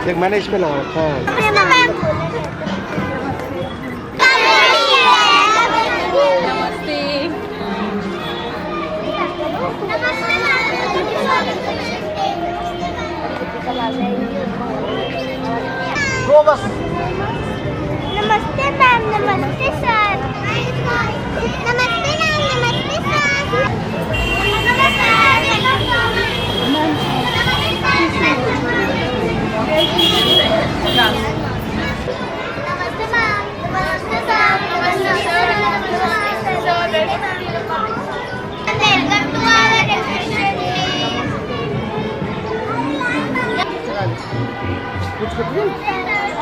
एक मैंने इसमें लगा रखा है। गो बस। नमस्ते मैम, नमस्ते सर। नमस्ते मैम, नमस्ते सर।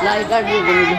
लाइक कर दीजिए।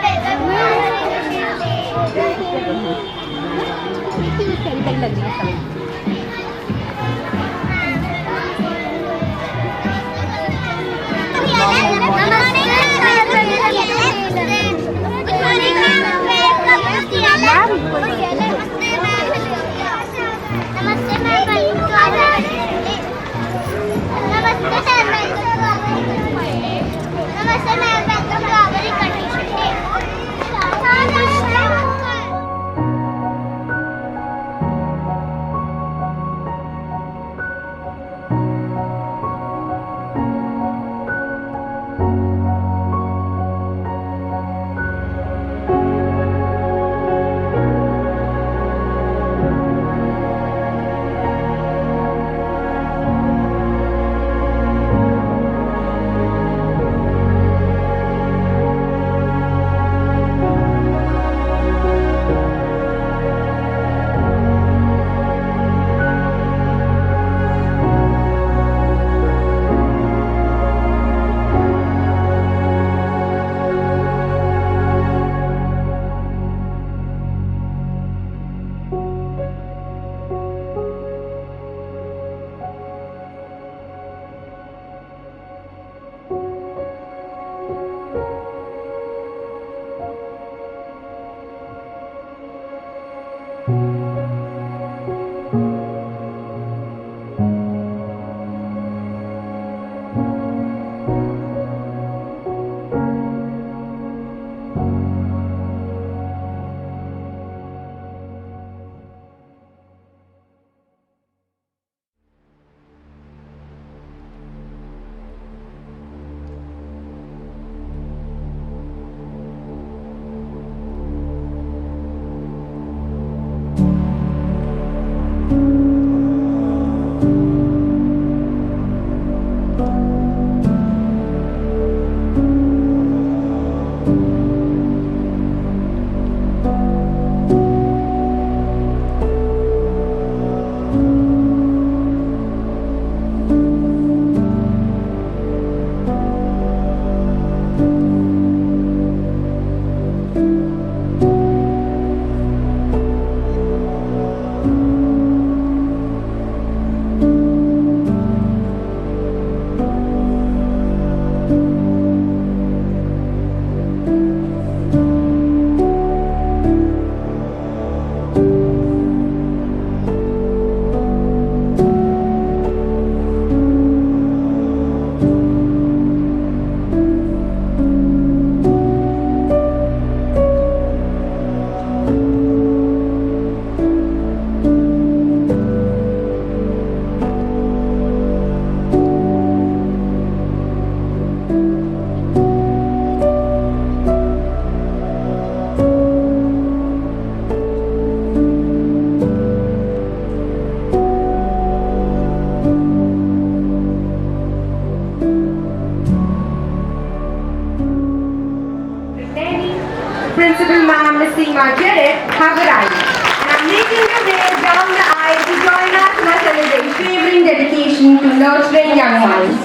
Principal Ma'am, Miss Seema Jarrett, have arrived. And I'm making my way down the aisle to join us in our celebration dedication to nurturing young minds.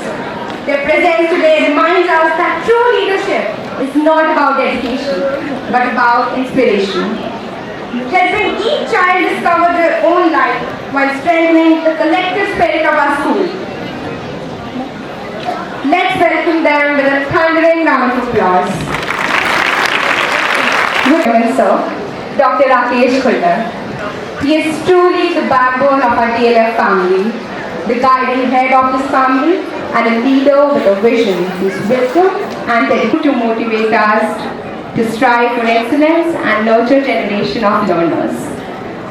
Their presence today reminds us that true leadership is not about dedication, but about inspiration. Helping each child discover their own life while strengthening the collective spirit of our school. Let's welcome them with a thundering round of applause. Good morning, sir. Dr. Rakesh Khullar. He is truly the backbone of our DLF family, the guiding head of this family, and a leader with a vision whose wisdom and dedicated to motivate us to strive for excellence and nurture generation of learners.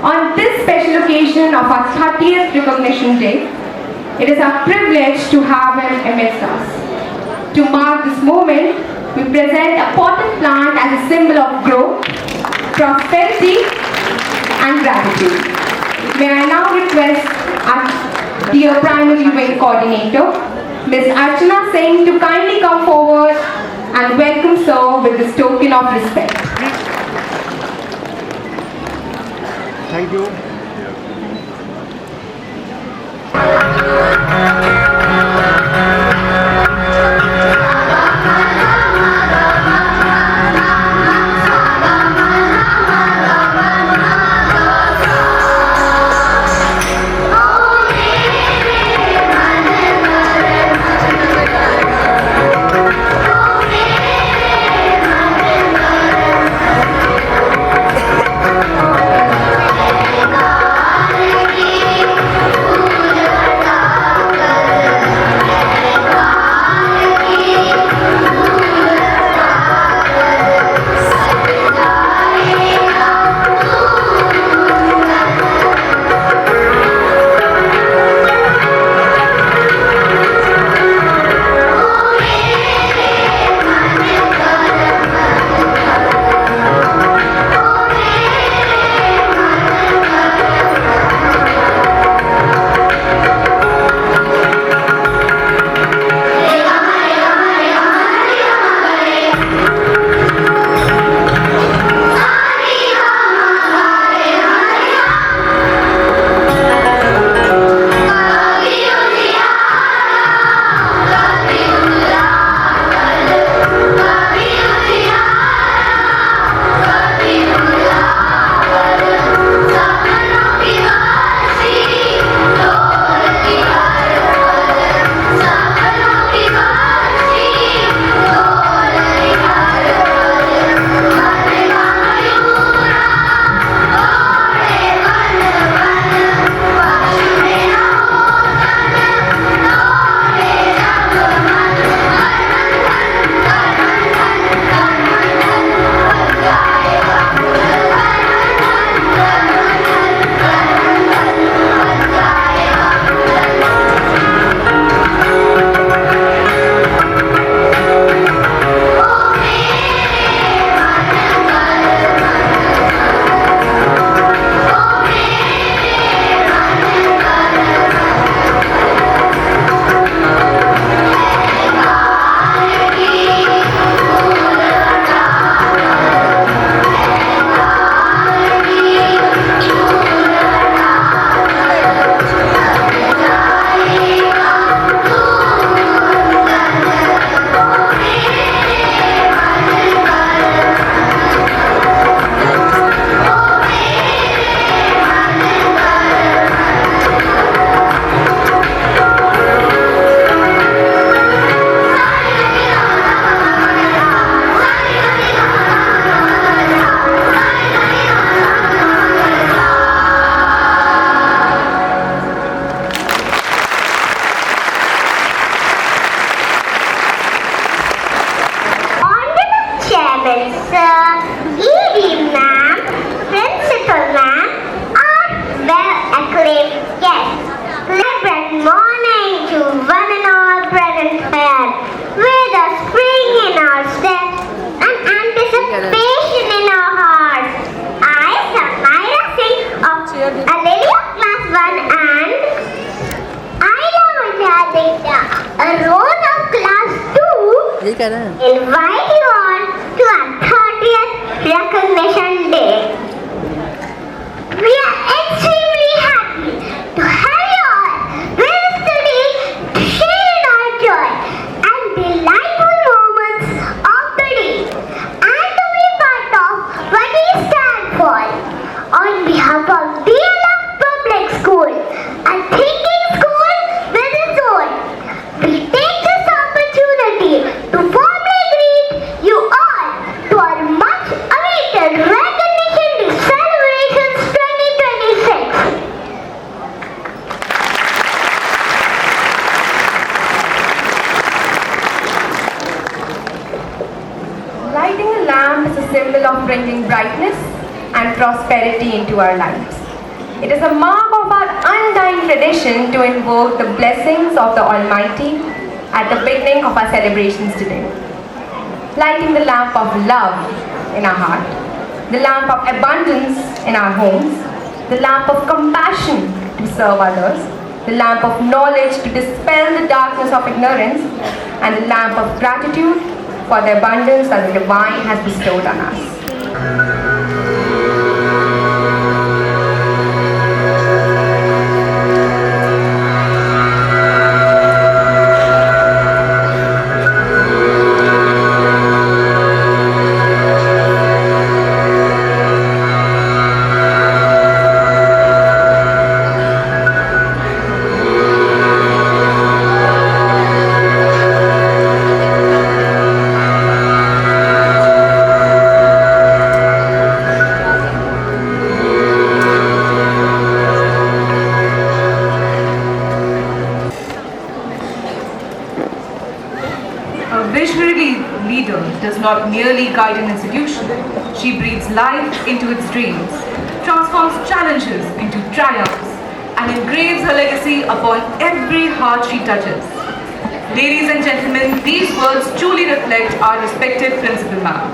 On this special occasion of our 30th Recognition Day, it is our privilege to have him amidst us. To mark this moment, we present a potted plant as a symbol of growth, prosperity, and gratitude. May I now request our dear Primary Wing Coordinator, Ms. Archana Singh, to kindly come forward and welcome sir with this token of respect. Thank you. Invite you all to our 30th Recognition Day. We are extremely happy to have you all with us today to share in our joy and delightful moments of the day and to be part of what we stand for. On behalf of DLF Public School, a thinking school with its own, we take this opportunity to formally greet you all to our much awaited Recognition of bringing brightness and prosperity into our lives. It is a mark of our undying tradition to invoke the blessings of the Almighty at the beginning of our celebrations today. Lighting the lamp of love in our heart, the lamp of abundance in our homes, the lamp of compassion to serve others, the lamp of knowledge to dispel the darkness of ignorance, and the lamp of gratitude for the abundance that the Divine has bestowed on us. Does not merely guide an institution. She breathes life into its dreams, transforms challenges into triumphs, and engraves her legacy upon every heart she touches. Ladies and gentlemen, these words truly reflect our respected Principal Ma'am.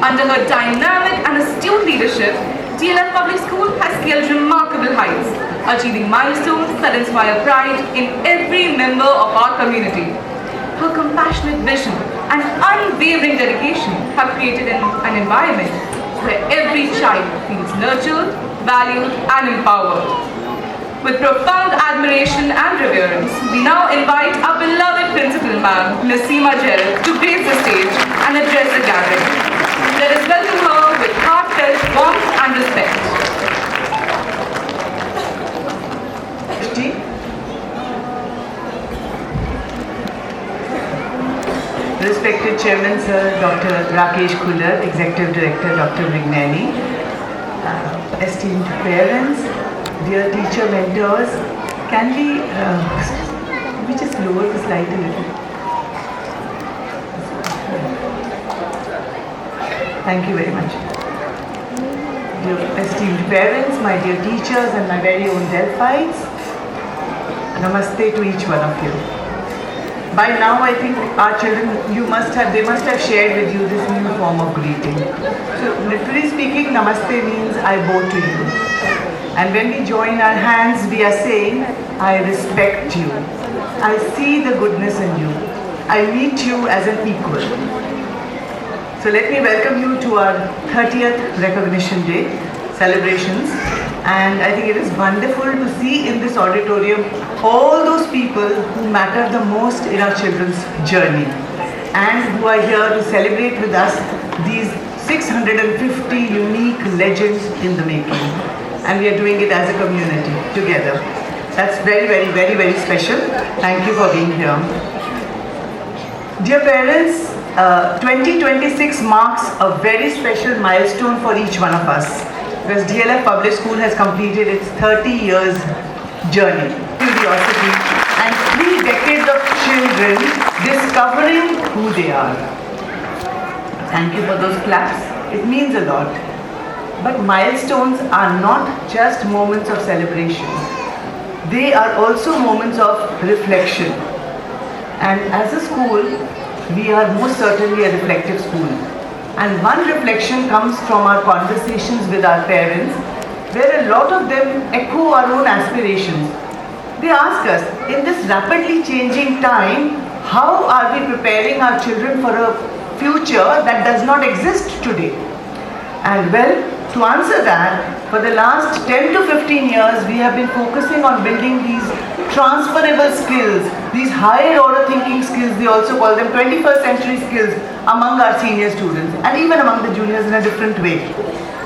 Under her dynamic and astute leadership, DLF Public School has scaled remarkable heights, achieving milestones that inspire pride in every member of our community. Her compassionate vision and unwavering dedication have created an environment where every child feels nurtured, valued, and empowered. With profound admiration and reverence, we now invite our beloved Principal Ma'am, Ms. Seema Jared, to grace the stage and address the gathering. Let us welcome her with heartfelt warmth and respect. Respected Chairman Sir, Dr. Rakesh Kular, Executive Director, Dr. Vignani, esteemed parents, dear teacher mentors, can we just lower the slide a little? Thank you very much. Dear esteemed parents, my dear teachers and my very own Delphites, namaste to each one of you. By now, I think our children, they must have shared with you this new form of greeting. So, literally speaking, namaste means I bow to you. And when we join our hands, we are saying, I respect you. I see the goodness in you. I meet you as an equal. So, let me welcome you to our 30th Recognition Day celebrations. And I think it is wonderful to see in this auditorium all those people who matter the most in our children's journey and who are here to celebrate with us these 650 unique legends in the making. And we are doing it as a community together. That's very, very, very, very special. Thank you for being here. Dear parents, 2026 marks a very special milestone for each one of us, because DLF Public School has completed its 30 years journey, curiosity, and 3 decades of children discovering who they are. Thank you for those claps. It means a lot. But milestones are not just moments of celebration. They are also moments of reflection. And as a school, we are most certainly a reflective school. And one reflection comes from our conversations with our parents, where a lot of them echo our own aspirations. They ask us, in this rapidly changing time, how are we preparing our children for a future that does not exist today? And well, to answer that, for the last 10 to 15 years, we have been focusing on building these transferable skills, these higher order thinking skills, they also call them 21st century skills, among our senior students and even among the juniors in a different way.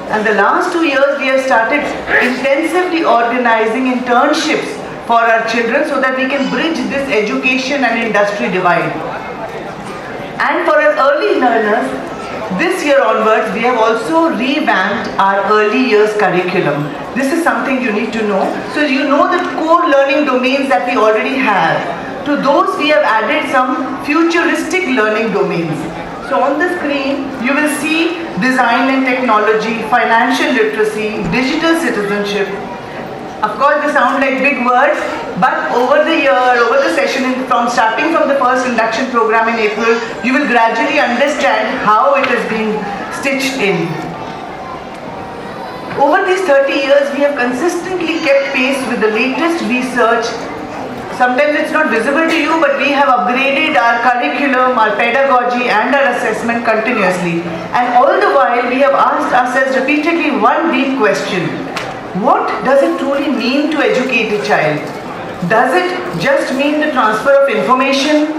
And the last 2 years, we have started intensively organizing internships for our children so that we can bridge this education and industry divide. And for our early learners, this year onwards, we have also revamped our early years curriculum. This is something you need to know. So you know the core learning domains that we already have. To those, we have added some futuristic learning domains. So on the screen, you will see design and technology, financial literacy, digital citizenship. Of course, they sound like big words, but over the session, starting from the first induction program in April, you will gradually understand how it is being stitched in. Over these 30 years, we have consistently kept pace with the latest research. Sometimes it's not visible to you, but we have upgraded our curriculum, our pedagogy and our assessment continuously. And all the while, we have asked ourselves repeatedly one deep question. What does it truly mean to educate a child? Does it just mean the transfer of information?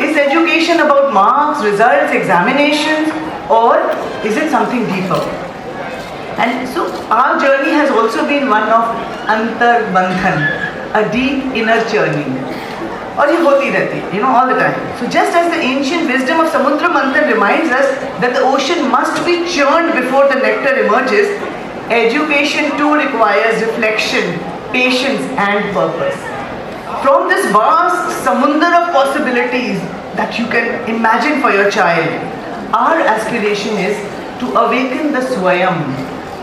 Is education about marks, results, examinations, or is it something deeper? And so our journey has also been one of Antarmanthan, a deep inner churning. Or ye hoti rehti, all the time. So just as the ancient wisdom of Samudra reminds us that the ocean must be churned before the nectar emerges, education too requires reflection, patience and purpose. From this vast samundar of possibilities that you can imagine for your child, our aspiration is to awaken the Swayam,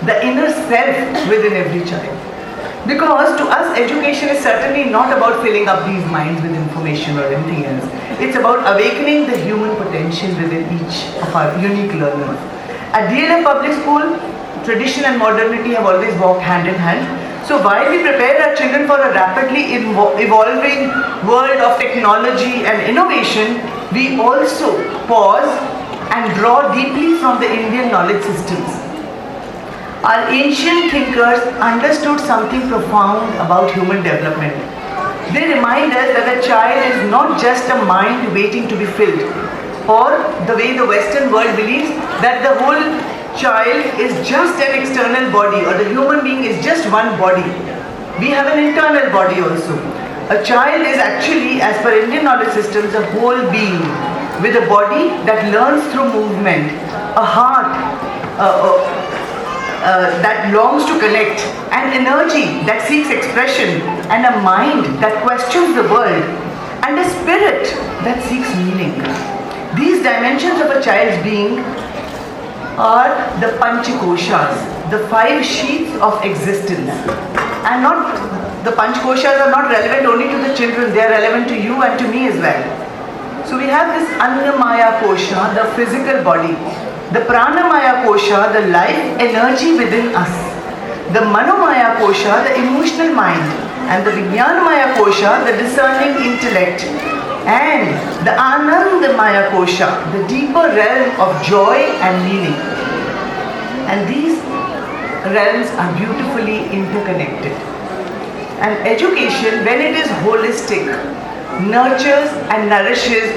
the inner self within every child. Because to us, education is certainly not about filling up these minds with information or anything else. It's about awakening the human potential within each of our unique learners. At DLF Public School, tradition and modernity have always walked hand in hand. So while we prepare our children for a rapidly evolving world of technology and innovation, we also pause and draw deeply from the Indian knowledge systems. Our ancient thinkers understood something profound about human development. They remind us that a child is not just a mind waiting to be filled, or the way the Western world believes that the whole child is just an external body, or the human being is just one body. We have an internal body also. A child is actually, as per Indian knowledge systems, a whole being with a body that learns through movement, a heart that longs to connect, an energy that seeks expression, and a mind that questions the world, and a spirit that seeks meaning. These dimensions of a child's being are the Panchakoshas, the 5 sheets of existence. And the Panchakoshas are not relevant only to the children, they are relevant to you and to me as well. So we have this Annamaya Kosha, the physical body, the Pranamaya Kosha, the life energy within us, the Manomaya Kosha, the emotional mind, and the Vijnanamaya Kosha, the discerning intellect, and the Anandamaya Kosha, the deeper realm of joy and meaning. And these realms are beautifully interconnected. And education, when it is holistic, nurtures and nourishes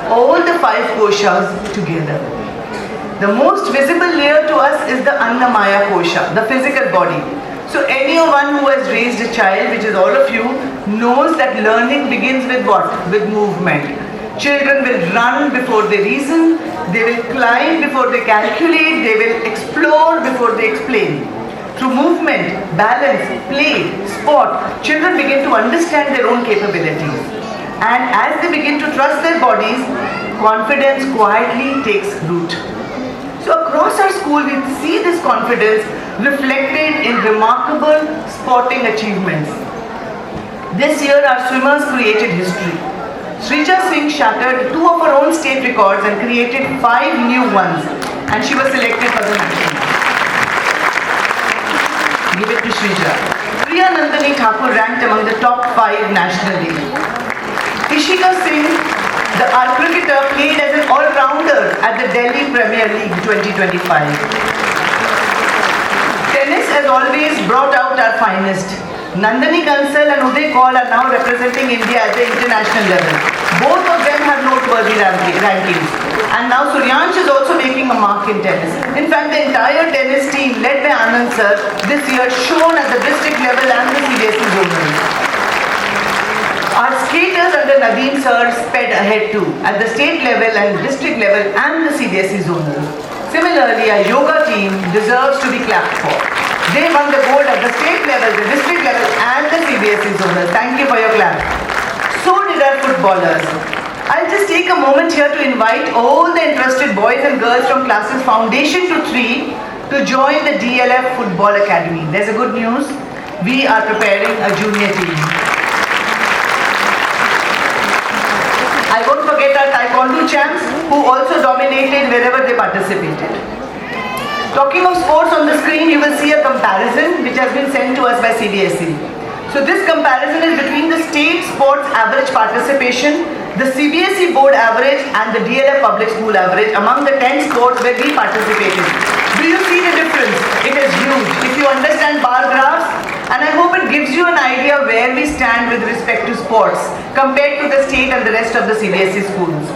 all the 5 koshas together. The most visible layer to us is the Annamaya Kosha, the physical body. So anyone who has raised a child, which is all of you, knows that learning begins with what? With movement. Children will run before they reason, they will climb before they calculate, they will explore before they explain. Through movement, balance, play, sport, children begin to understand their own capabilities. And as they begin to trust their bodies, confidence quietly takes root. So across our school, we see this confidence reflected in remarkable sporting achievements. This year, our swimmers created history. Srija Singh shattered 2 of her own state records and created 5 new ones, and she was selected for the national. Give it to Srija. Priya Nandini Thakur ranked among the top 5 nationally. Ishika Singh, our cricketer, played as an all-rounder at the Delhi Premier League 2025. Tennis has always brought out our finest. Nandini Kansal and Uday Kaul are now representing India at the international level. Both of them have noteworthy rankings. And now Suryansh is also making a mark in tennis. In fact, the entire tennis team led by Anand sir this year shone at the district level and the CBSE zonal. Our skaters under Nadeem sir sped ahead too, at the state level and district level and the CBSE zonal. Similarly, our yoga team deserves to be clapped for. They won the gold at the state level, the district level and the CBSE zonal. Thank you for your clap. So did our footballers. I'll just just take a moment here to invite all the interested boys and girls from classes Foundation to 3 to join the DLF Football Academy. There's a good news. We are preparing a junior team. I won't forget our Taekwondo champs who also dominated wherever they participated. Talking of sports, on the screen you will see a comparison which has been sent to us by CBSE. So this comparison is between the state sports average participation, the CBSE board average and the DLF Public School average among the 10 sports where we participated. Do you see the difference? It is huge. If you understand bar graphs, and I hope it gives you an idea where we stand with respect to sports compared to the state and the rest of the CBSE schools.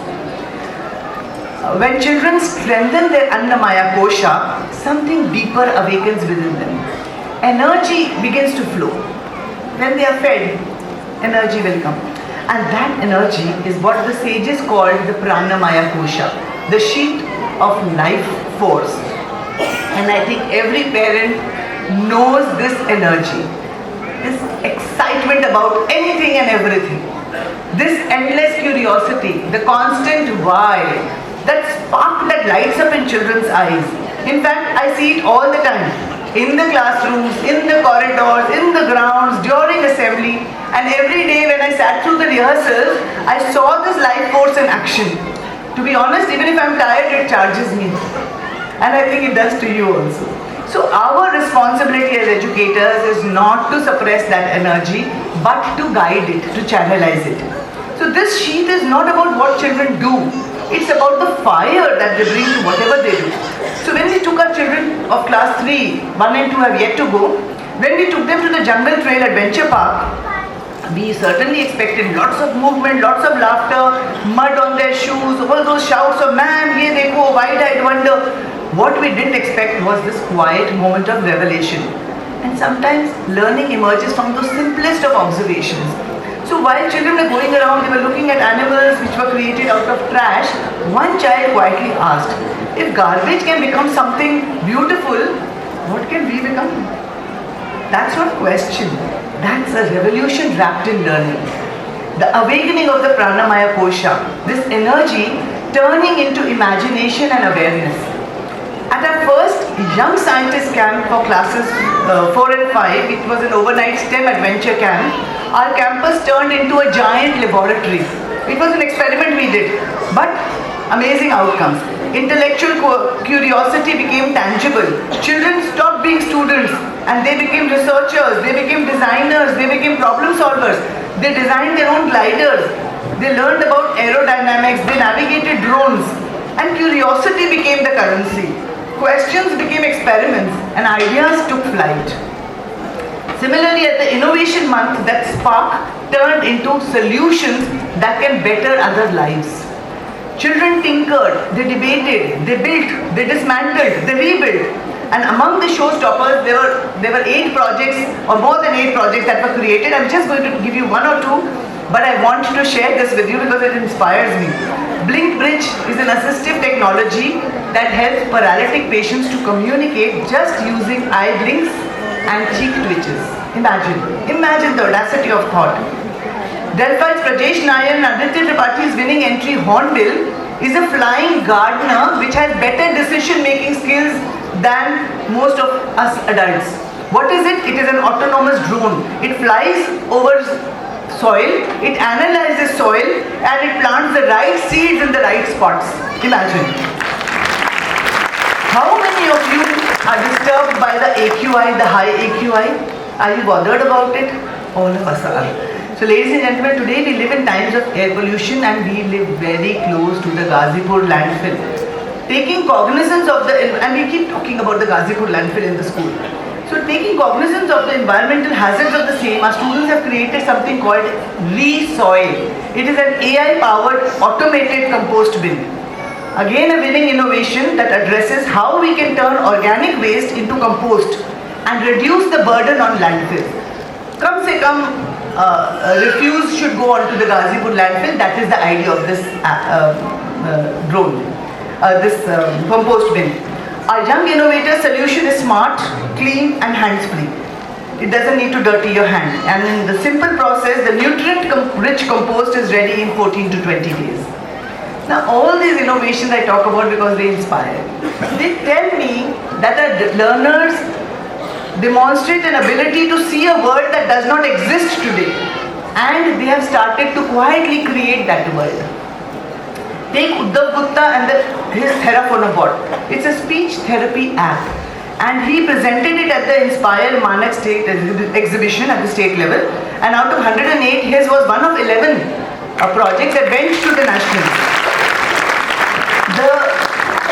When children strengthen their Annamaya Kosha, something deeper awakens within them. Energy begins to flow. When they are fed, energy will come. And that energy is what the sages called the Pranamaya Kosha, the sheet of life force. And I think every parent knows this energy, this excitement about anything and everything, this endless curiosity, the constant why, that spark that lights up in children's eyes. In fact, I see it all the time, in the classrooms, in the corridors, in the grounds, during assembly, and every day when I sat through the rehearsals, I saw this life force in action. To be honest, even if I'm tired, it charges me. And I think it does to you also. So our responsibility as educators is not to suppress that energy, but to guide it, to channelize it. So this sheet is not about what children do. It's about the fire that they bring to whatever they do. So when we took our children of class 3, 1 and 2 have yet to go, when we took them to the Jungle Trail Adventure Park, we certainly expected lots of movement, lots of laughter, mud on their shoes, all those shouts of "Ma'am, ye dekho," wide-eyed wonder. What we didn't expect was this quiet moment of revelation. And sometimes learning emerges from the simplest of observations. So while children were going around, they were looking at animals which were created out of trash. One child quietly asked, if garbage can become something beautiful, what can we become? That's not a question. That's a revolution wrapped in learning. The awakening of the Pranamaya Kosha, this energy turning into imagination and awareness. At our first Young Scientist Camp for classes 4 and 5, it was an overnight STEM adventure camp, our campus turned into a giant laboratory. It was an experiment we did, but amazing outcomes. Intellectual curiosity became tangible. Children stopped being students and they became researchers, they became designers, they became problem solvers. They designed their own gliders. They learned about aerodynamics, they navigated drones, and curiosity became the currency. Questions became experiments and ideas took flight. Similarly, at the Innovation Month, that spark turned into solutions that can better other lives. Children tinkered, they debated, they built, they dismantled, they rebuilt. And among the showstoppers, there were 8 projects or more than 8 projects that were created. I'm just going to give you 1 or 2, but I want to share this with you because it inspires me. Blink Bridge is an assistive technology that helps paralytic patients to communicate just using eye blinks and cheek twitches. Imagine the audacity of thought. Delphi's Prajesh Nair and Aditya Tripathi's winning entry Hornbill is a flying gardener which has better decision-making skills than most of us adults. What is it? It is an autonomous drone. It flies over soil, it analyzes soil, and it plants the right seeds in the right spots. Imagine. How many of you are disturbed by the AQI, the high AQI? Are you bothered about it? All of us are. So ladies and gentlemen, today we live in times of air pollution and we live very close to the Ghazipur landfill. Taking cognizance of and we keep talking about the Ghazipur landfill in the school. So taking cognizance of the environmental hazards of the same, our students have created something called ReSoil. It is an AI-powered automated compost bin. Again, a winning innovation that addresses how we can turn organic waste into compost and reduce the burden on landfills. Come se come, refuse should go on to the Ghazipur landfill. That is the idea of this drone, this compost bin. Our young innovator solution is smart, clean and hands-free. It doesn't need to dirty your hand. And in the simple process, the nutrient-rich compost is ready in 14 to 20 days. Now all these innovations I talk about because they inspire. They tell me that our learners demonstrate an ability to see a world that does not exist today, and they have started to quietly create that world. Take Uddhav Gupta and his Theraphonabot. It's a speech therapy app, and he presented it at the Inspire Manak State exhibition at the state level, and out of 108, his was one of 11 projects that went to the nationals.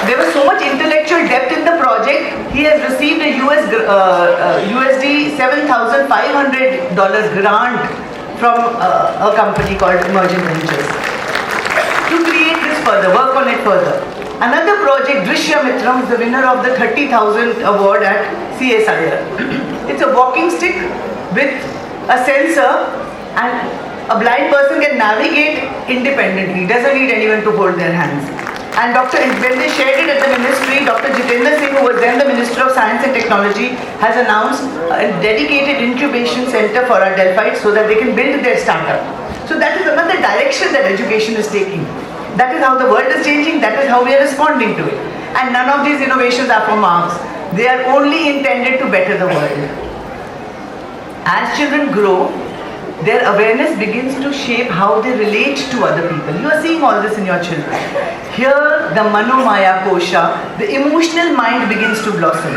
There was so much intellectual depth in the project. He has received a USD $7,500 grant from a company called Emerging Ventures to create this further, work on it further. Another project, Drishya Mitram, is the winner of the 30,000 award at CSIR. It's a walking stick with a sensor, and a blind person can navigate independently, doesn't need anyone to hold their hands. And when they shared it at the ministry, Dr. Jitendra Singh, who was then the Minister of Science and Technology, has announced a dedicated incubation center for our Delphites so that they can build their startup. So that is another direction that education is taking. That is how the world is changing, that is how we are responding to it. And none of these innovations are for marks. They are only intended to better the world. As children grow, their awareness begins to shape how they relate to other people. You are seeing all this in your children. Here, the Manomaya Kosha, the emotional mind begins to blossom.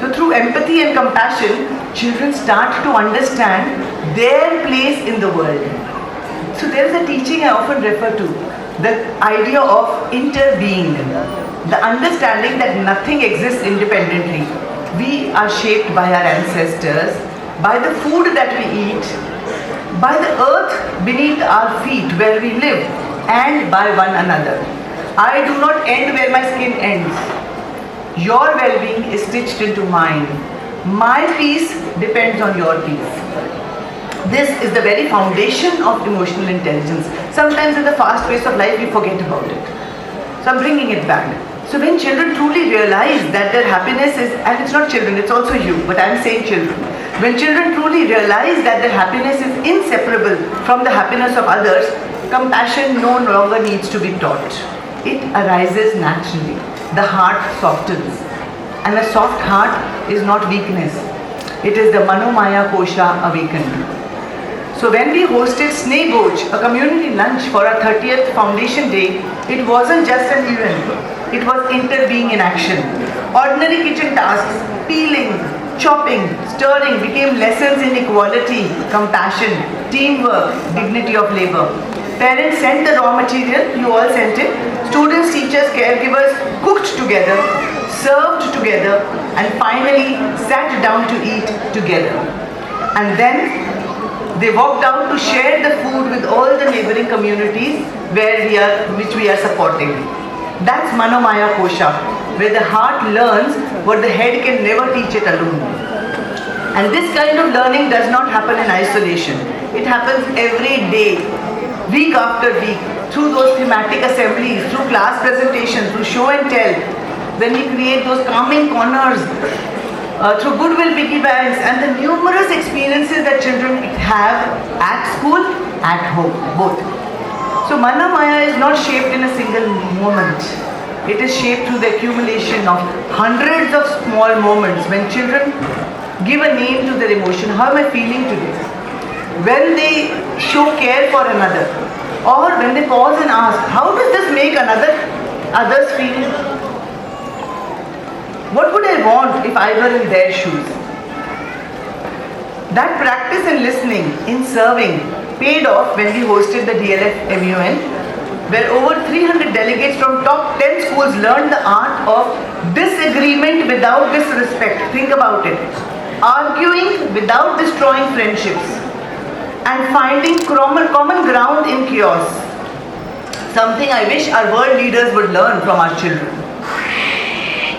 So through empathy and compassion, children start to understand their place in the world. So there is a teaching I often refer to, the idea of interbeing, the understanding that nothing exists independently. We are shaped by our ancestors, by the food that we eat, by the earth beneath our feet where we live, and by one another. I do not end where my skin ends. Your well-being is stitched into mine. My peace depends on your peace. This is the very foundation of emotional intelligence. Sometimes in the fast pace of life we forget about it. So I'm bringing it back. So when children truly realize that their happiness is, and it's not children, it's also you, but I'm saying children. When children truly realize that their happiness is inseparable from the happiness of others, compassion no longer needs to be taught. It arises naturally. The heart softens. And a soft heart is not weakness. It is the Manomaya Kosha awakened. So when we hosted Snegoj, a community lunch for our 30th Foundation Day, it wasn't just an event. It was interbeing in action. Ordinary kitchen tasks, peeling, chopping, stirring became lessons in equality, compassion, teamwork, dignity of labor. Parents sent the raw material, you all sent it. Students, teachers, caregivers cooked together, served together, and finally sat down to eat together. And then they walked out to share the food with all the neighboring communities which we are supporting. That's Manomaya Kosha, where the heart learns what the head can never teach it alone. And this kind of learning does not happen in isolation. It happens every day, week after week, through those thematic assemblies, through class presentations, through show and tell, when we create those calming corners, through goodwill piggy banks, and the numerous experiences that children have at school, at home, both. So Manomaya is not shaped in a single moment. It is shaped through the accumulation of hundreds of small moments when children give a name to their emotion. How am I feeling today? When they show care for another, or when they pause and ask, how does this make others feel? What would I want if I were in their shoes? That practice in listening, in serving, paid off when we hosted the DLF MUN, where over 300 delegates from top 10 schools learned the art of disagreement without disrespect. Think about it. Arguing without destroying friendships, and finding common ground in chaos. Something I wish our world leaders would learn from our children.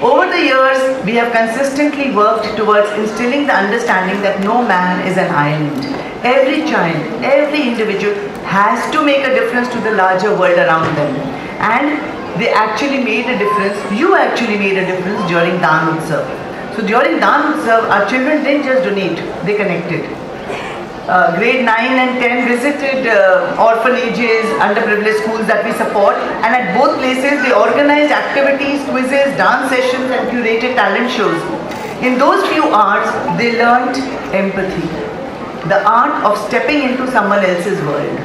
Over the years, we have consistently worked towards instilling the understanding that no man is an island. Every child, every individual has to make a difference to the larger world around them. And they actually made a difference, you actually made a difference during Dan Utsav. So during Dan Utsav, our children didn't just donate, they connected. grade 9 and 10 visited orphanages, underprivileged schools that we support, and at both places they organized activities, quizzes, dance sessions and curated talent shows. In those few hours, they learnt empathy, the art of stepping into someone else's world.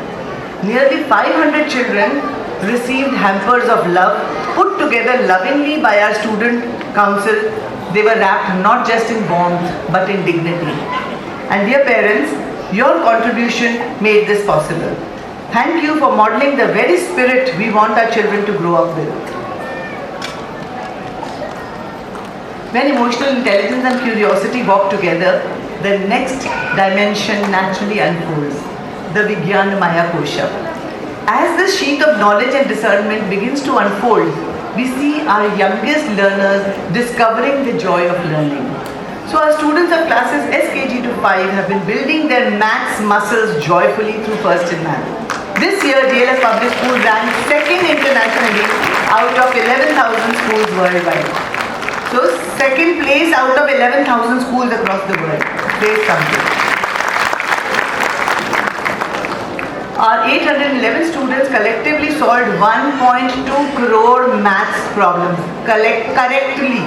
Nearly 500 children received hampers of love, put together lovingly by our student council. They were wrapped not just in warmth, but in dignity. And dear parents, your contribution made this possible. Thank you for modeling the very spirit we want our children to grow up with. When emotional intelligence and curiosity walk together, the next dimension naturally unfolds, the Vijnanamaya Kosha. As this sheet of knowledge and discernment begins to unfold, we see our youngest learners discovering the joy of learning. So our students of classes SKG to 5 have been building their maths muscles joyfully through first in math. This year, DLF Public School ranked second internationally out of 11,000 schools worldwide. So second place out of 11,000 schools across the world. Says something. Our 811 students collectively solved 1.2 crore maths problems correctly.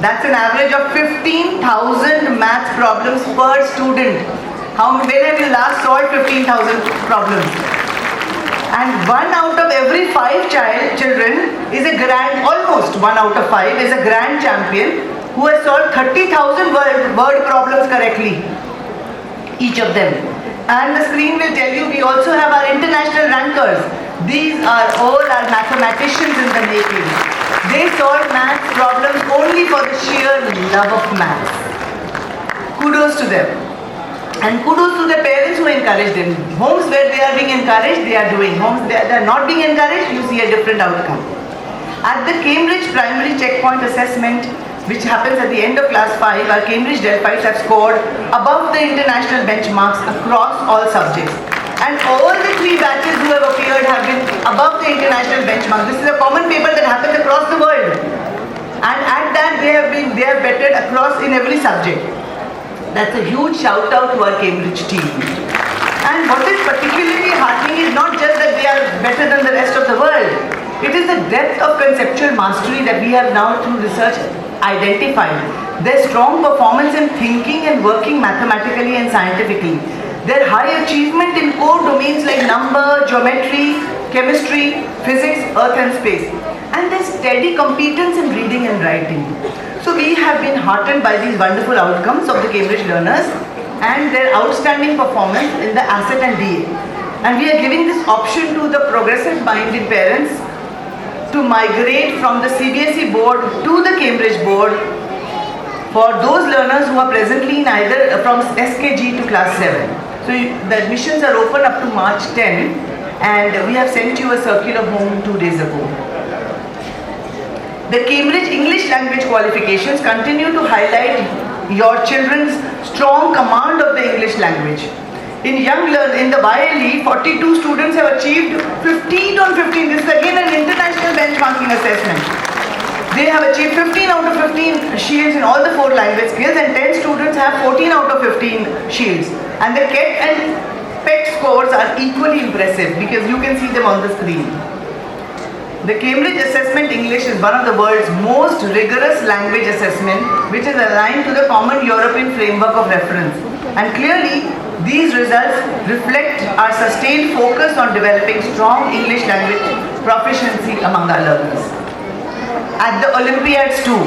That's an average of 15,000 maths problems per student. When have you last solved 15,000 problems? And 1 out of every 5 children is a almost 1 out of 5 is a grand champion who has solved 30,000 word problems correctly, each of them. And the screen will tell you we also have our international rankers. These are all our mathematicians in the making. They solve maths problems only for the sheer love of maths. Kudos to them. And kudos to the parents who encourage them. Homes where they are being encouraged, they are doing. Homes where they are not being encouraged, you see a different outcome. At the Cambridge Primary Checkpoint Assessment, which happens at the end of class 5, our Cambridge Delphites have scored above the international benchmarks across all subjects. And all the 3 batches who have appeared have been above the international benchmark. This is a common paper that happens across the world. And at that they have bettered across in every subject. That's a huge shout out to our Cambridge team. And what is particularly heartening is not just that they are better than the rest of the world. It is the depth of conceptual mastery that we have now through research identified. Their strong performance in thinking and working mathematically and scientifically. Their high achievement in core domains like number, geometry, chemistry, physics, earth and space. And their steady competence in reading and writing. So we have been heartened by these wonderful outcomes of the Cambridge learners and their outstanding performance in the asset and DA. And we are giving this option to the progressive-minded parents to migrate from the CBSE board to the Cambridge board for those learners who are presently in either from SKG to class 7. So the admissions are open up to March 10 and we have sent you a circular home 2 days ago. The Cambridge English language qualifications continue to highlight your children's strong command of the English language. In the YLE, 42 students have achieved 15 on 15. This is again an international benchmarking assessment. They have achieved 15 out of 15 shields in all the 4 language skills and 10 students have 14 out of 15 shields. And the KET and PET scores are equally impressive because you can see them on the screen. The Cambridge Assessment English is one of the world's most rigorous language assessment which is aligned to the common European framework of reference. And clearly, these results reflect our sustained focus on developing strong English language proficiency among our learners. At the Olympiads too,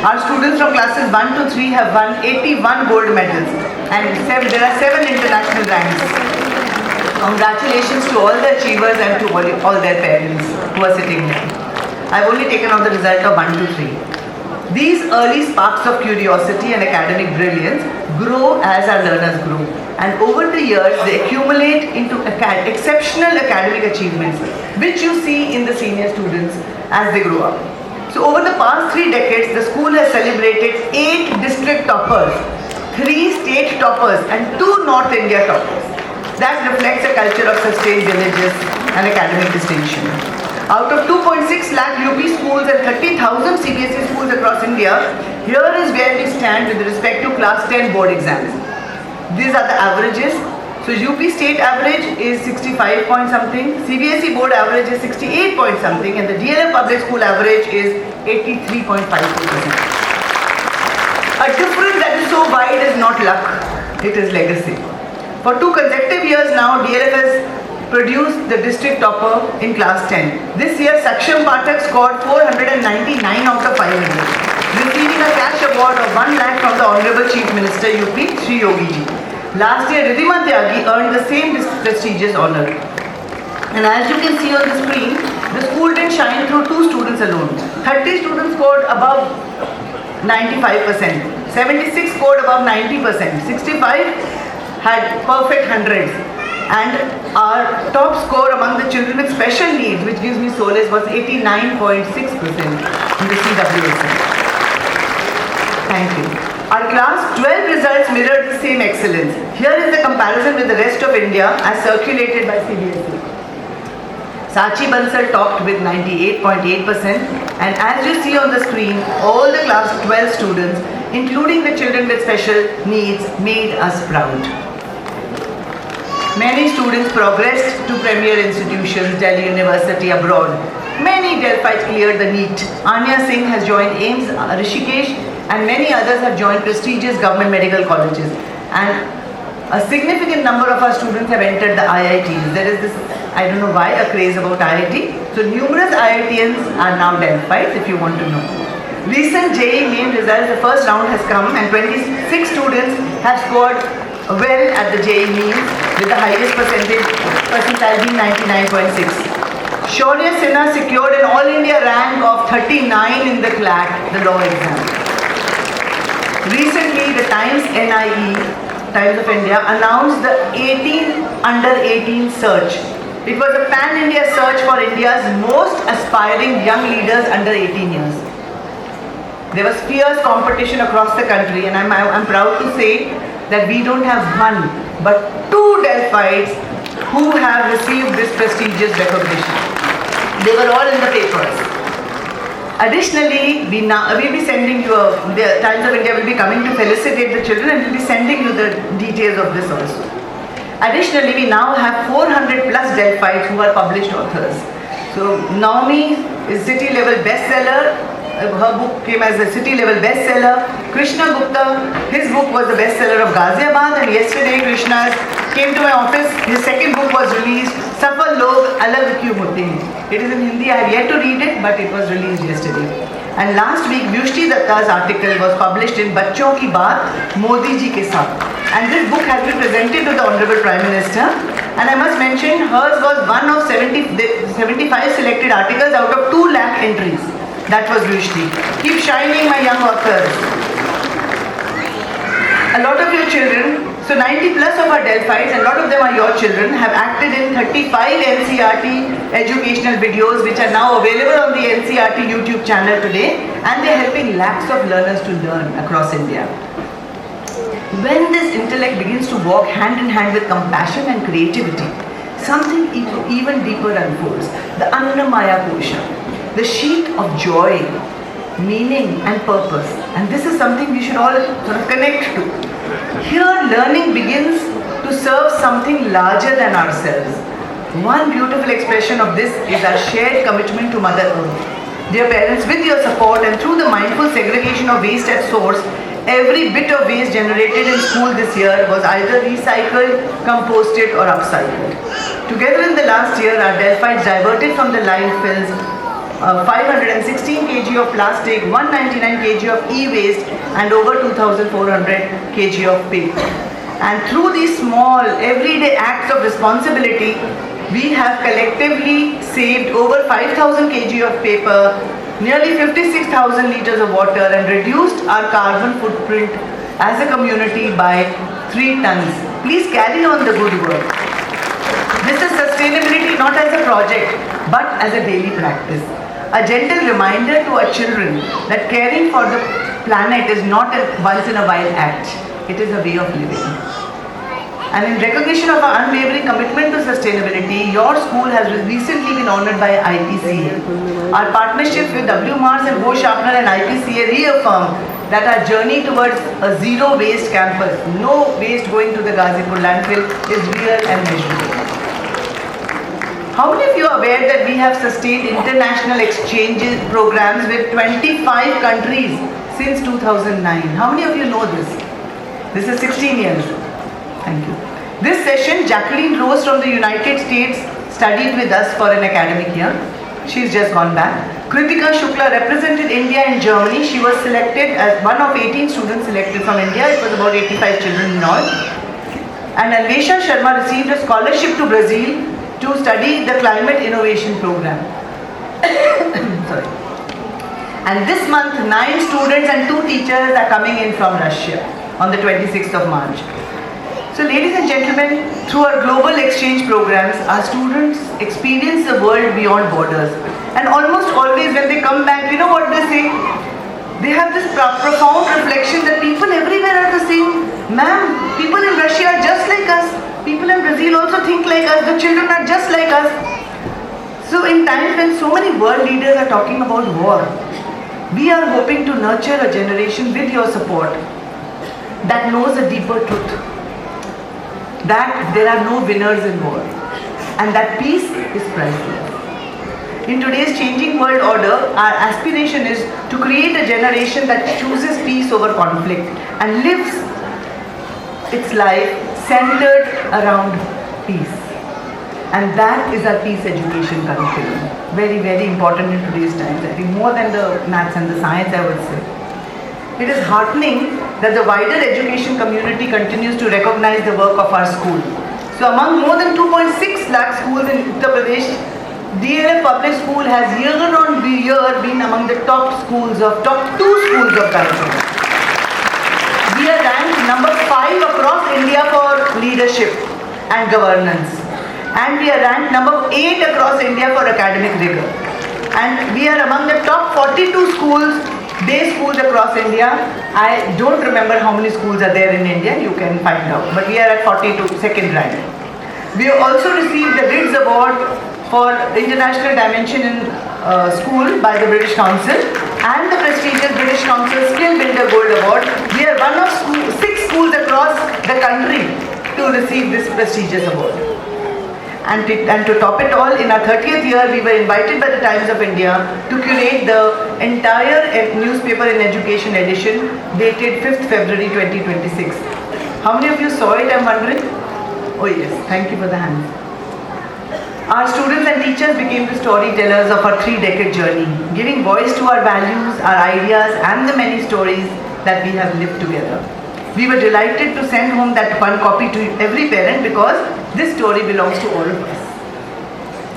our students from classes 1 to 3 have won 81 gold medals and there are 7 international ranks. Congratulations to all the achievers and to all their parents who are sitting here. I've only taken on the result of 1 to 3. These early sparks of curiosity and academic brilliance grow as our learners grow. And over the years, they accumulate into exceptional academic achievements, which you see in the senior students as they grow up. So over the past 3 decades, the school has celebrated 8 district toppers, 3 state toppers and 2 North India toppers. That reflects a culture of sustained diligence and academic distinction. Out of 2.6 lakh UP schools and 30,000 CBSE schools across India, here is where we stand with respect to class 10 board exams. These are the averages. So UP state average is 65 point something, CBSE board average is 68 point something, and the DLF public school average is 83.52%. A difference that is so wide is not luck, it is legacy. For 2 consecutive years now, DLF has produced the district topper in class 10. This year, Saksham Pathak scored 499 out of 500, receiving a cash award of 1 lakh from the Honorable Chief Minister UP, Sri Yogi Ji. Last year, Ridhima Tyagi earned the same prestigious honor. And as you can see on the screen, the school didn't shine through 2 students alone. 30 students scored above 95%, 76 scored above 90%, 65 had perfect hundreds, and our top score among the children with special needs, which gives me solace, was 89.6% in the CWSM. Thank you. Our class 12 results mirrored the same excellence. Here is the comparison with the rest of India as circulated by CBSE. Sachi Bansal topped with 98.8%, and as you see on the screen, all the class 12 students, including the children with special needs, made us proud. Many students progressed to premier institutions, Delhi University, abroad. Many Delphites cleared the NEET. Anya Singh has joined AIIMS, Rishikesh, and many others have joined prestigious government medical colleges. And a significant number of our students have entered the IITs. There is this, I don't know why, a craze about IIT. So numerous IITians are now Delphites, if you want to know. Recent JEE main results, the first round has come, and 26 students have scored well at the JEE mains, with the highest percentile being 99.6. Shaurya Sinha secured an All India rank of 39 in the CLAT, the law exam. Recently, the Times of India, announced the under 18 search. It was a pan-India search for India's most aspiring young leaders under 18 years. There was fierce competition across the country, and I'm proud to say that we don't have 1 but 2 Delphites who have received this prestigious recognition. They were all in the papers. Additionally, we'll be sending you, the Times of India will be coming to felicitate the children, and we'll be sending you the details of this also. Additionally, we now have 400 plus Delphites who are published authors. So Naomi is city level bestseller. Her book came as a city level bestseller. Krishna Gupta, his book was the bestseller of Ghaziabad, and yesterday Krishna came to my office. His second book was released, Safal Log Alag Kyun Hote Hain. It is in Hindi. I have yet to read it, but it was released yesterday. And last week, Vyushti Datta's article was published in Bachchon Ki Baat, Modi Ji Ke Saath. And this book has been presented to the Honorable Prime Minister. And I must mention, hers was one of 75 selected articles out of 2 lakh entries. That was Vyushti. Keep shining, my young authors. A lot of your children, so 90 plus of our Delphites, and a lot of them are your children, have acted in 35 NCERT educational videos, which are now available on the NCERT YouTube channel today, and they are helping lakhs of learners to learn across India. When this intellect begins to walk hand in hand with compassion and creativity, something even deeper unfolds. The Annamaya Kosha, the sheet of joy, meaning and purpose. And this is something we should all sort of connect to. Here, learning begins to serve something larger than ourselves. One beautiful expression of this is our shared commitment to Mother Earth. Dear parents, with your support and through the mindful segregation of waste at source, every bit of waste generated in school this year was either recycled, composted or upcycled. Together in the last year, our Delphites diverted from the landfills 516 kg of plastic, 199 kg of e-waste and over 2,400 kg of paper. And through these small, everyday acts of responsibility, we have collectively saved over 5,000 kg of paper, nearly 56,000 liters of water, and reduced our carbon footprint as a community by 3 tons. Please carry on the good work. This is sustainability not as a project, but as a daily practice. A gentle reminder to our children that caring for the planet is not a once-in-a-while act. It is a way of living. And in recognition of our unwavering commitment to sustainability, your school has recently been honored by IPCA. Our partnerships with W. Mars and Bo Sharpner and IPCA reaffirm that our journey towards a zero waste campus, no waste going to the Ghazipur landfill, is real and measurable. How many of you are aware that we have sustained international exchange programs with 25 countries since 2009? How many of you know this? This is 16 years. Thank you. This session, Jacqueline Rose from the United States studied with us for an academic year. She's just gone back. Kritika Shukla represented India in Germany. She was selected as one of 18 students selected from India. It was about 85 children in all. And Anvesha Sharma received a scholarship to Brazil to study the climate innovation program. Sorry. And this month, 9 students and 2 teachers are coming in from Russia on the 26th of March. So ladies and gentlemen, through our global exchange programs, our students experience the world beyond borders. And almost always when they come back, you know what they say? They have this profound reflection that people everywhere are the same. Ma'am, people in Russia are just like us. People in Brazil also think like us. The children are just like us. So in times when so many world leaders are talking about war, we are hoping to nurture a generation with your support that knows a deeper truth. That there are no winners in war and that peace is priceless. In today's changing world order, our aspiration is to create a generation that chooses peace over conflict and lives its life centered around peace. And that is our peace education curriculum. Very, very important in today's times. I think more than the maths and the science, I would say. It is heartening that the wider education community continues to recognize the work of our school. So among more than 2.6 lakh schools in Uttar Pradesh, DLF Public School has year on year been among the top 2 schools of Ghazipur. We are ranked number 5 across India for leadership and governance. And we are ranked number 8 across India for academic rigor. And we are among the top 42 schools, day schools across India. I don't remember how many schools are there in India, you can find out. But we are at 42, second rank. We have also received the RIDS Award for International Dimension in School by the British Council and the prestigious British Council Skill Builder Gold Award. We are one of 6 schools across the country to receive this prestigious award. And to top it all, in our 30th year, we were invited by the Times of India to curate the entire newspaper in education edition dated 5th February 2026. How many of you saw it, I'm wondering? Oh yes, thank you for the hands. Our students and teachers became the storytellers of our 3-decade journey, giving voice to our values, our ideas, and the many stories that we have lived together. We were delighted to send home that one copy to every parent because this story belongs to all of us.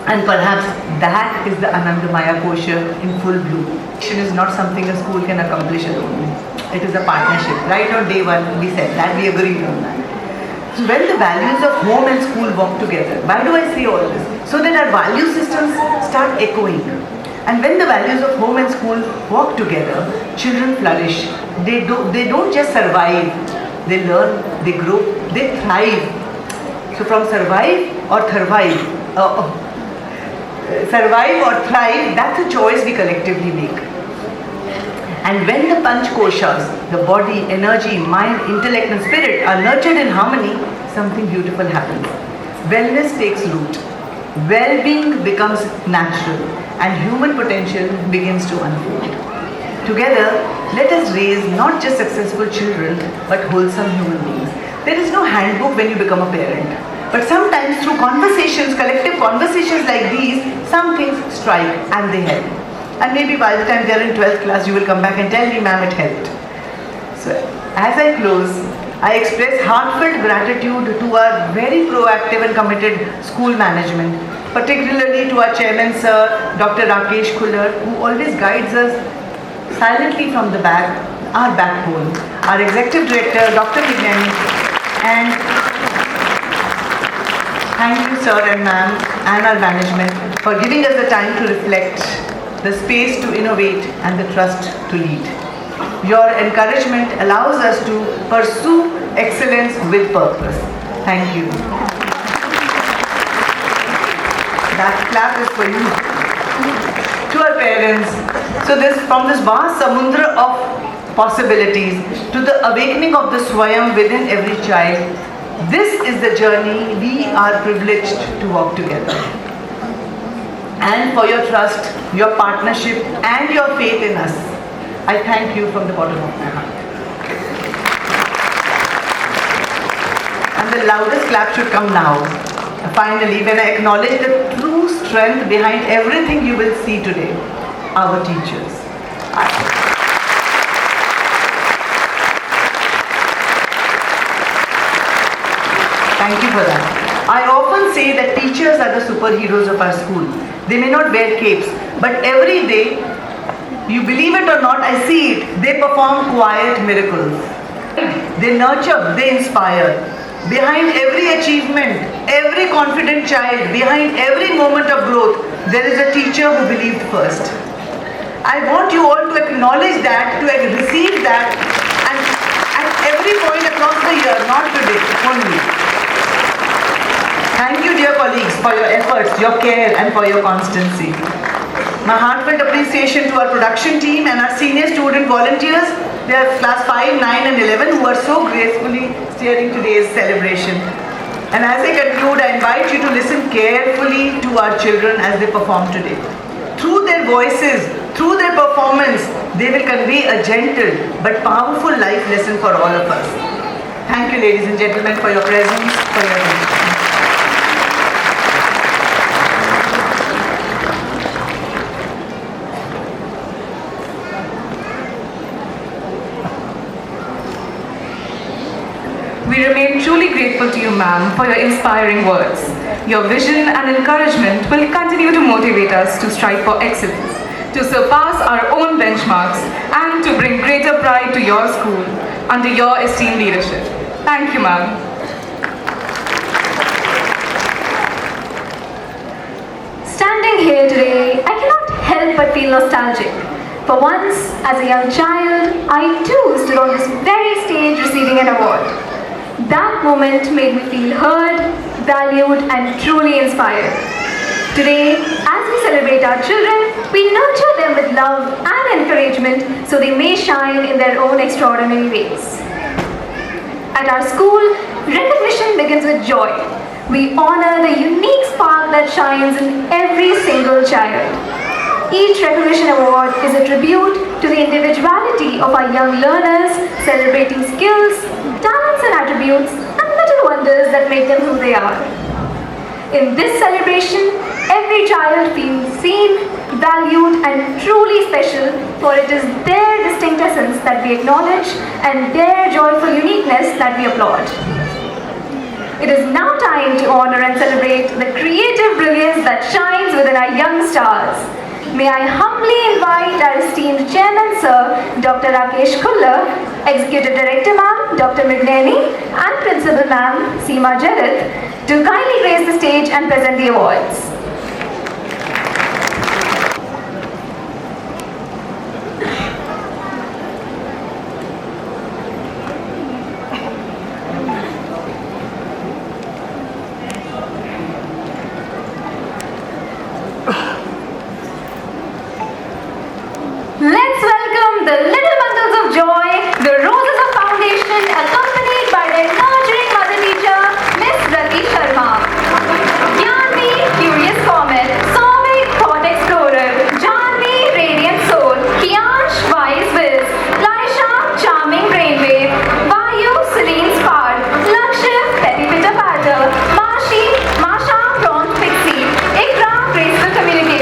And perhaps that is the Anandamaya kosher in full bloom. Education is not something a school can accomplish alone. It is a partnership. Right on day one, we said that, we agreed on that. So when the values of home and school work together, why do I say all this? So that our value systems start echoing. And when the values of home and school work together, children flourish. They don't just survive, they learn, they grow, they thrive. So from survive or thrive, that's a choice we collectively make. And when the Panch Koshas, the body, energy, mind, intellect and spirit are nurtured in harmony, something beautiful happens. Wellness takes root. Well-being becomes natural and human potential begins to unfold. Together, let us raise not just successful children but wholesome human beings. There is no handbook when you become a parent. But sometimes through conversations, collective conversations like these, some things strike and they help. And maybe by the time they are in 12th class, you will come back and tell me, ma'am, it helped. So as I close, I express heartfelt gratitude to our very proactive and committed school management, particularly to our chairman, Sir Dr. Rakesh Khullar, who always guides us silently from the back, our backbone, our executive director, Dr. Vignani, and thank you, sir and ma'am, and our management for giving us the time to reflect, the space to innovate, and the trust to lead. Your encouragement allows us to pursue excellence with purpose. Thank you. That clap is for you. To our parents, so from this vast Samudra of possibilities, to the awakening of the Swayam within every child. This is the journey we are privileged to walk together. And for your trust, your partnership, and your faith in us, I thank you from the bottom of my heart. And the loudest clap should come now. Finally, when I acknowledge the true strength behind everything you will see today, our teachers. Thank you for that. I often say that teachers are the superheroes of our school. They may not wear capes, but every day, you believe it or not, I see it, they perform quiet miracles. They nurture, they inspire. Behind every achievement, every confident child, behind every moment of growth, there is a teacher who believed first. I want you all to acknowledge that, to receive that, and at every point across the year, not today only. Thank you, dear colleagues, for your efforts, your care, and for your constancy. My heartfelt appreciation to our production team and our senior student volunteers. They are class 5, 9, and 11 who are so gracefully steering today's celebration. And as I conclude, I invite you to listen carefully to our children as they perform today. Through their voices, through their performance, they will convey a gentle but powerful life lesson for all of us. Thank you, ladies and gentlemen, for your presence, for your attention. We remain truly grateful to you, ma'am, for your inspiring words. Your vision and encouragement will continue to motivate us to strive for excellence, to surpass our own benchmarks, and to bring greater pride to your school under your esteemed leadership. Thank you, ma'am. Standing here today, I cannot help but feel nostalgic. For once, as a young child, I too stood on this very stage receiving an award. That moment made me feel heard, valued, and truly inspired. Today, as we celebrate our children, we nurture them with love and encouragement so they may shine in their own extraordinary ways. At our school, recognition begins with joy. We honor the unique spark that shines in every single child. Each recognition award is a tribute to the individuality of our young learners, celebrating skills, talents and attributes, and little wonders that make them who they are. In this celebration, every child feels seen, valued, and truly special, for it is their distinct essence that we acknowledge and their joyful uniqueness that we applaud. It is now time to honor and celebrate the creative brilliance that shines within our young stars. May I humbly invite our esteemed Chairman Sir, Dr. Rakesh Kulla, Executive Director Ma'am, Dr. Midneni, and Principal Ma'am, Seema Jareth, to kindly grace the stage and present the awards. Let's welcome the little bundles of joy, the roses of foundation, accompanied by their nurturing mother teacher, Miss Rati Sharma. Gyanvi, curious comet, Soumik, thought explorer, Janvi, radiant soul, Kiyansh, wise whiz, Laisha, charming brainwave, Vayu, serene spark, Lakshya, petty pitter patter, Masha, prompt pixie, Ikra, graceful communication.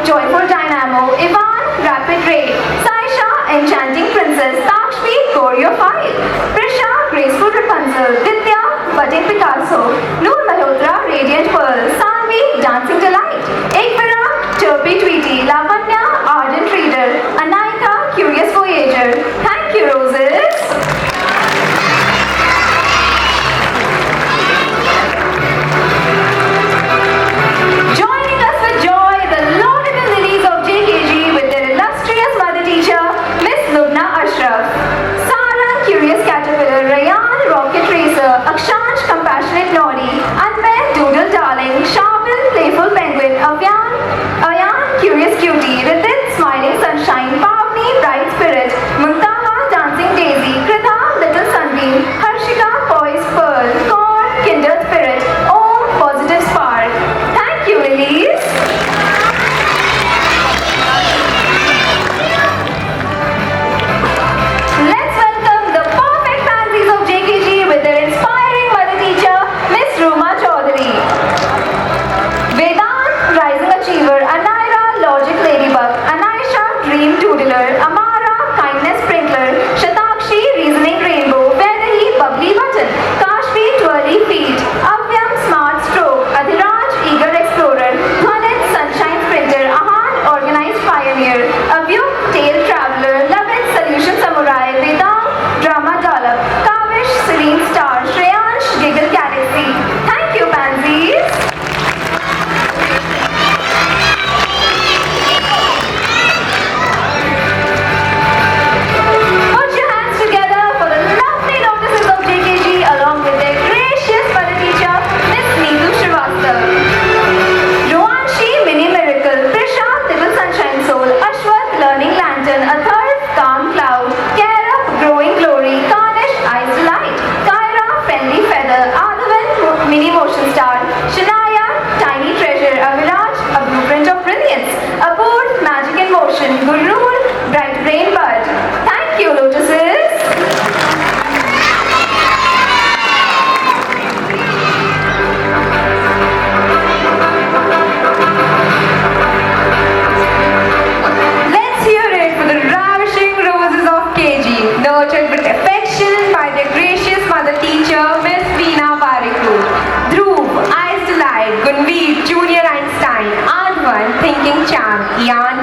joyful dynamo, Ivan, rapid raid, Saisha, enchanting princess, Takshvi, choreophile, Prisha, graceful Rapunzel, Vidya, budding Picasso, Noor Malhotra, radiant pearl, Sanvi, dancing delight, Ekvara, chirpy Tweety, Lavanya, ardent reader, Anaika, curious voyager. Thank you, roses. Joining us with joy, the laudable lilies of JKG with their illustrious mother teacher, Miss Lubna Ashraf. Sarah, curious caterpillar, Rayan, rocket racer, Akshansh, compassionate naughty, Anmay, doodle darling, Shavil, playful penguin, Ayan, curious cutie, Ritin, smiling sunshine, Pavni, bright spirit, Muntaha, dancing daisy, Kritha, little sunbeam, Harshika, poised pearl, Kaur, kindred spirit, Om, positive spark. Thank you, lilies. Let's welcome the perfect pansies of JKG with their inspiring mother teacher, Miss Ruma Chaudhary. Vedant, rising achiever, Anaira, logic ladybug, Anaisha, dream doodler, Amara, kindness sprinkler, Shatakshi, reasoning rainbow, Vedahi, bubbly button, Kashvi, twirly feet, Avyam, smart stroke, Adhiraj, eager explorer, Dhwanit, sunshine sprinter, Ahan, organized pioneer, Avyuk, tail traveler, Lavit, solution samurai, Vedant, drama dollop, Kavish, serene star, Shreyansh, giggle galaxy. Thank you, pansies. Put your hands together for the lovely lotuses of JKG along with their gracious mother teacher, Miss Neetu Srivastav. Rohanshi, mini miracle, Prisha, little sunshine soul, Ashwath, learning lantern, Athar, calm cloud, Kairav, growing glory, Karnish, eyes delight, Kaira, friendly feather, Adhavan, mini motion star, Shanaya, tiny treasure, Aviraj, a blueprint of brilliance, Apur, magic in motion, Gurul, bright brain bud. Thank you, lotuses. Let's hear it for the ravishing roses of KG, nurtured with affection by their gracious mother teacher, Miss Veena Variku. Dhruv, eyes delight, Gunveer, junior Einstein, Advan, thinking champ, Ian,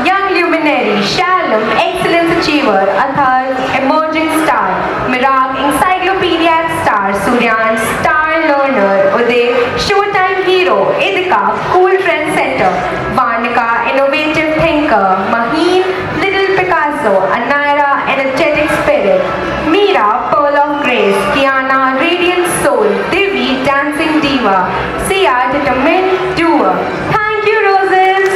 young luminary, Shalom, excellence achiever, Athar, emerging star, Mirag, encyclopedic star, Suryan, star learner, Uday, showtime hero, Idika, cool trend setter, Varnika, innovative thinker, Maheen, little Picasso, Anaira, energetic spirit, Meera, pearl of grace, Kiana, radiant soul, Divi, dancing diva, Sia, determined doer. Thank you, roses.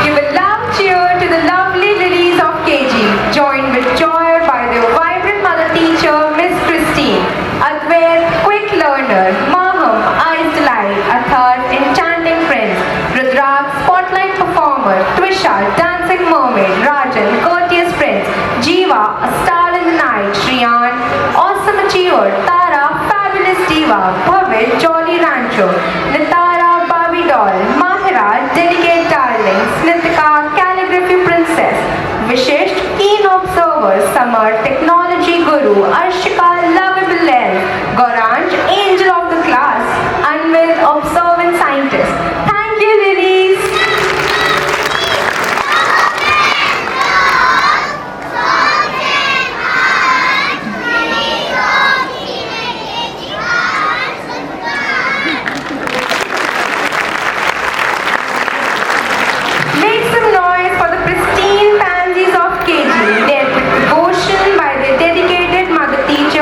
Give a loud cheer to the lovely lilies of KG, joined with joy by their vibrant mother teacher, Miss Christine, Advair, quick learner, Maham, eyes delight, Athar, enchanting prince, Rudrak, spotlight performer, Twisha, dancing mermaid, Rajan, courteous prince, Jiva, a star in the night, Shriyan, awesome achiever, Tara, fabulous diva, Bhavit, jolly rancho, Nitara, Barbie doll, Mahira, delicate darling, Smithika, calligraphy princess, Vishish, keen observer, Samar, technology guru, Arshika, lovable elf, Goranj, angel of the class, Anvil, observant scientist. Thank you, lilies. Make some noise for the pristine pansies of KG, led with devotion by their dedicated mother teacher,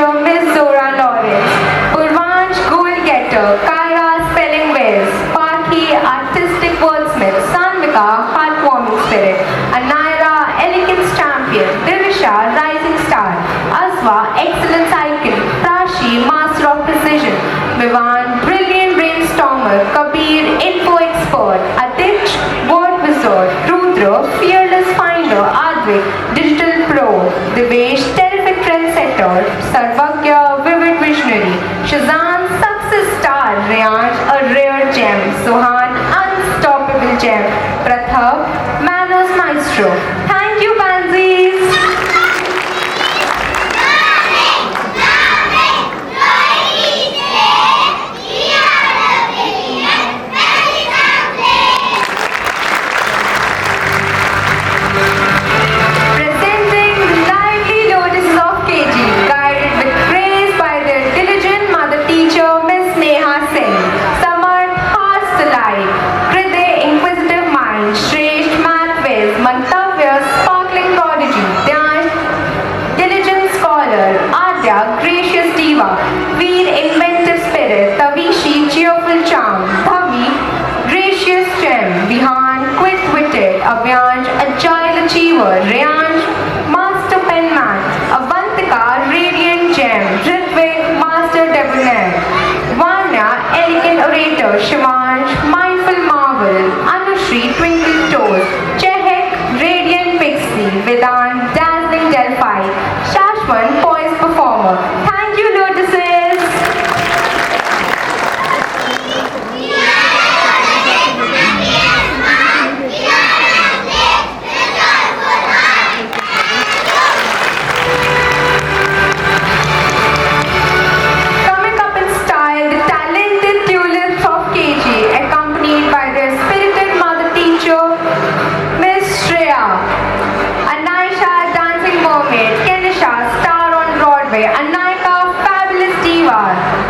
achiever, Rayansh, master penman, Avantika, radiant gem, Ritvik, master debonair, Vanya, elegant orator, Shivansh, mindful marvel, Anushri, twinkle toes, Chehek, radiant pixie, Vedant, dazzling Delphi, Shashwan, poised performer. Thank you, Lotuses. Coming up in style, the talented tulips of KG, accompanied by their spirited mother teacher, Miss Shreya. Anaisha, dancing mermaid, Kenisha, star on Broadway, Anayika, fabulous diva,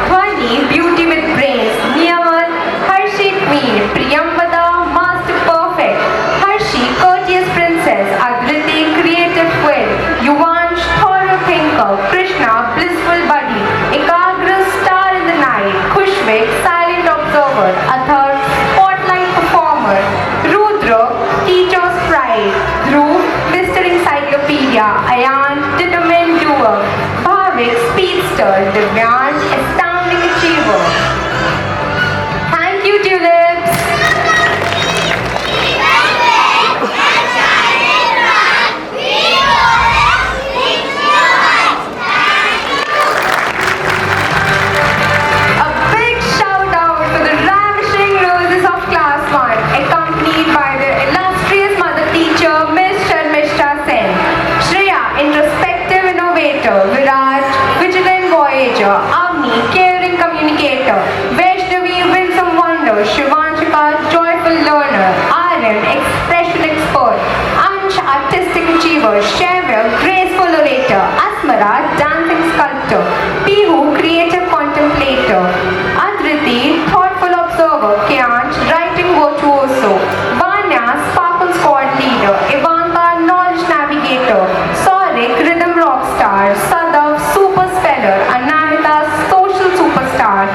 Dhwani, beauty with brains, Niyaman, Harshi, queen, Priyambada, master perfect, Harshi, courteous princess, Adriti, creative queen, Yuvansh, thorough thinker, Krishna, blissful buddy, Ekagra, star in the night, Kushvik, silent observer, Athar, spotlight performer, Rudra, teacher's pride, Dhruv, Mr. Encyclopedia, Ayan, determined doer, Bhavik, speedster, Divyan, astounding achiever. Thank you, tulips. A big shout out for the ravishing roses of class 1, accompanied by their illustrious mother teacher, Miss Sharmishta Sen. Shreya, introspective innovator, Virat, vigilant voyager, Avni, caring communicator, Vaishnavi, winsome wonder, Shivanshika, joyful learner, Aryan, expression expert, Ansh, artistic achiever, Shavya, graceful orator, Asmara, dancing sculptor, Pihu, creative contemplator, Adriti, thoughtful observer, Kyanch, writing virtuoso, Vanya, sparkle squad leader, Ivanka, knowledge navigator, Saurik, rhythm rock star, Sadav, super speller, Anahita, social superstar,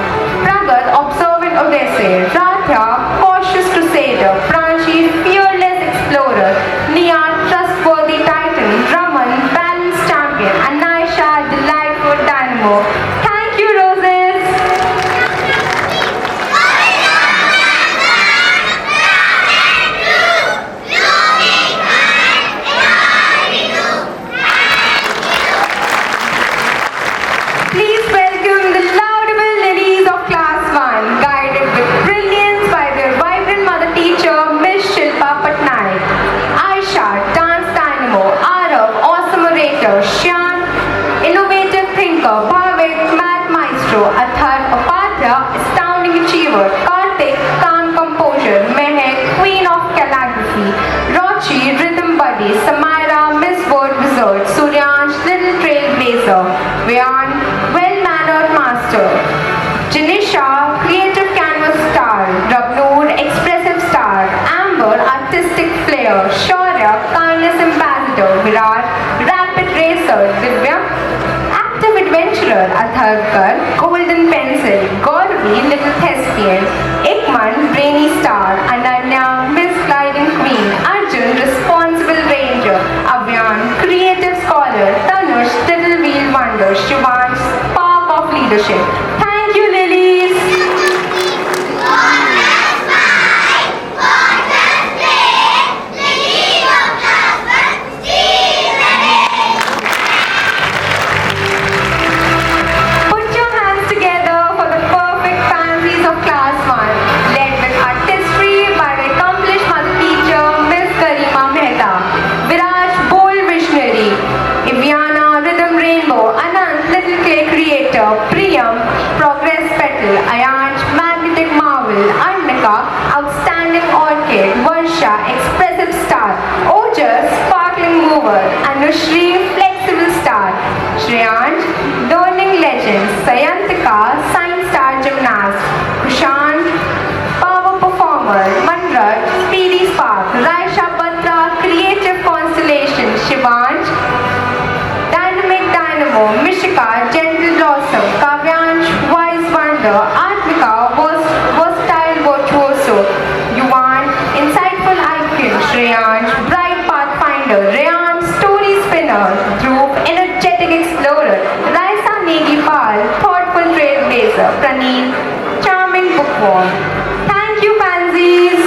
Pragat, observant odyssey, Radha, cautious crusader, Pranshi, fearless explorer, Nia, trustworthy titan, Raman, balanced champion, Anaisha, delightful dynamo. Thank you, roses. Please welcome the laudable lilies of class 1, guided with brilliance by their vibrant mother teacher, Miss Shilpa Patnaik. Aisha, dance dynamo, Arav, awesome orator, Shyam, innovative thinker, Bhavik, math maestro, Athar, Upadhya, astounding achiever, Kartik, calm composure, Mehek, queen of calligraphy, Rochi, rhythm buddy, Samaira, Miss Word Wizard, Suryansh, little trailblazer, Vyan, well-mannered master, Janisha, creative canvas star, Rabnoor, expressive star, Amber, artistic flair, Shaurya, kindness ambassador, Virat, rapid racer, Divya, active adventurer, Atharkar, golden pencil, Gauravi, little thespian, Ikman, brainy star, Ananya, misguiding queen, Arjun, responsible ranger, Avyan, creative scholar, Tanush, little wheel wonder, Shivan, spark of leadership. Thank you, lilies. Put your hands together for the perfect pansies of class 1, led with artistry by the accomplished mother teacher, Miss Garima Mehta. Viraj, bold visionary. Ivyana, rhythm rainbow. Anant, little clay creator. Priyam, progress petal. Ayanch, magnetic marvel. Arnika, outstanding orchid. Varsha, expressive star. Ojas, sparkling mover. Anushri, flexible star. Shreyansh, learning legend. Sayantika, science star gymnast. Kushant, power performer. Manraj, speedy spark. Raisha Patra, creative constellation. Shivansh, dynamic dynamo. Mishika, gentle blossom. Kavyansh, wise wonder. Atmika, versatile virtuoso. Yuvan, insightful icon. Shreyansh, bright pathfinder. leader, Rayan, story spinner, Dhruv, energetic explorer, Raisa Negi Pal, thoughtful trailblazer, Praneet, charming bookworm. Thank you, pansies.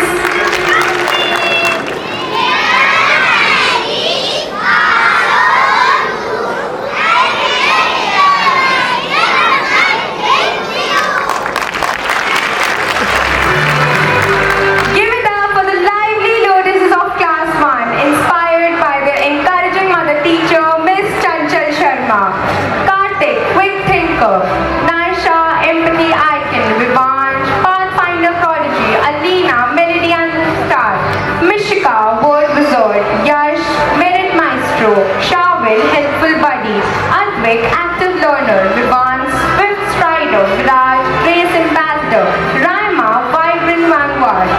Give it up for the lively lotuses of class 1, inspired by their encouraging mother teacher, Miss Chanchal Sharma. Kartik, quick thinker. Naisha, empathy icon. Vivansh, pathfinder prodigy. Alina, melody and star. Mishika, word wizard. Yash, merit maestro. Shavin, helpful buddy. Advik, active learner. Vivan, swift strider. Viraj, race ambassador. Raima, vibrant vanguard.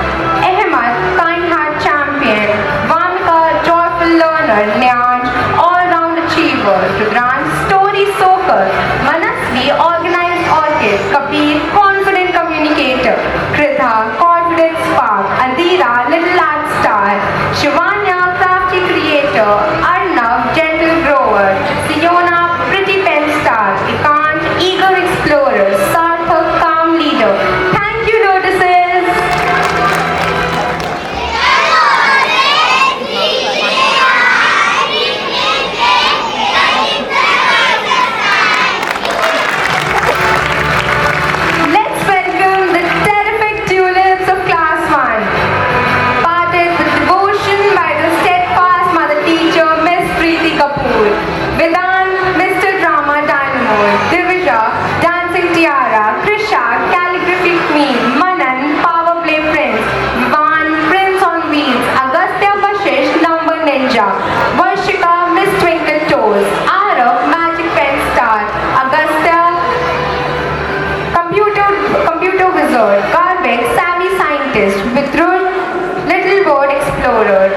Ahmed, kind heart champion. Vamika, joyful learner. Nyanj, all-round achiever. Rudran, story soaker. Manasvi, organized orchid. Kabir, confident communicator. Kritha, confident spark. Adira, little art star. Shivanya, crafty creator. Arnav, gentle grower. Siona, pretty pen star. Ikant, eager explorer. Sarthak, calm leader. Thank you, lotuses. Let's welcome the terrific tulips of class 1. Parted with devotion by the steadfast mother teacher, Miss Preeti Kapoor. Vedant, Mr. Drama Dynamo. Divija, dancing tiara. Krisha, calligraphy queen. Manan, power play prince. Vivan, prince on wheels. Agastya Bashish, number ninja. Varshika, Miss Twinkle Toes. Arav, magic pen star. Agastya, computer wizard. Garvik, savvy scientist. Vidruj, little word explorer.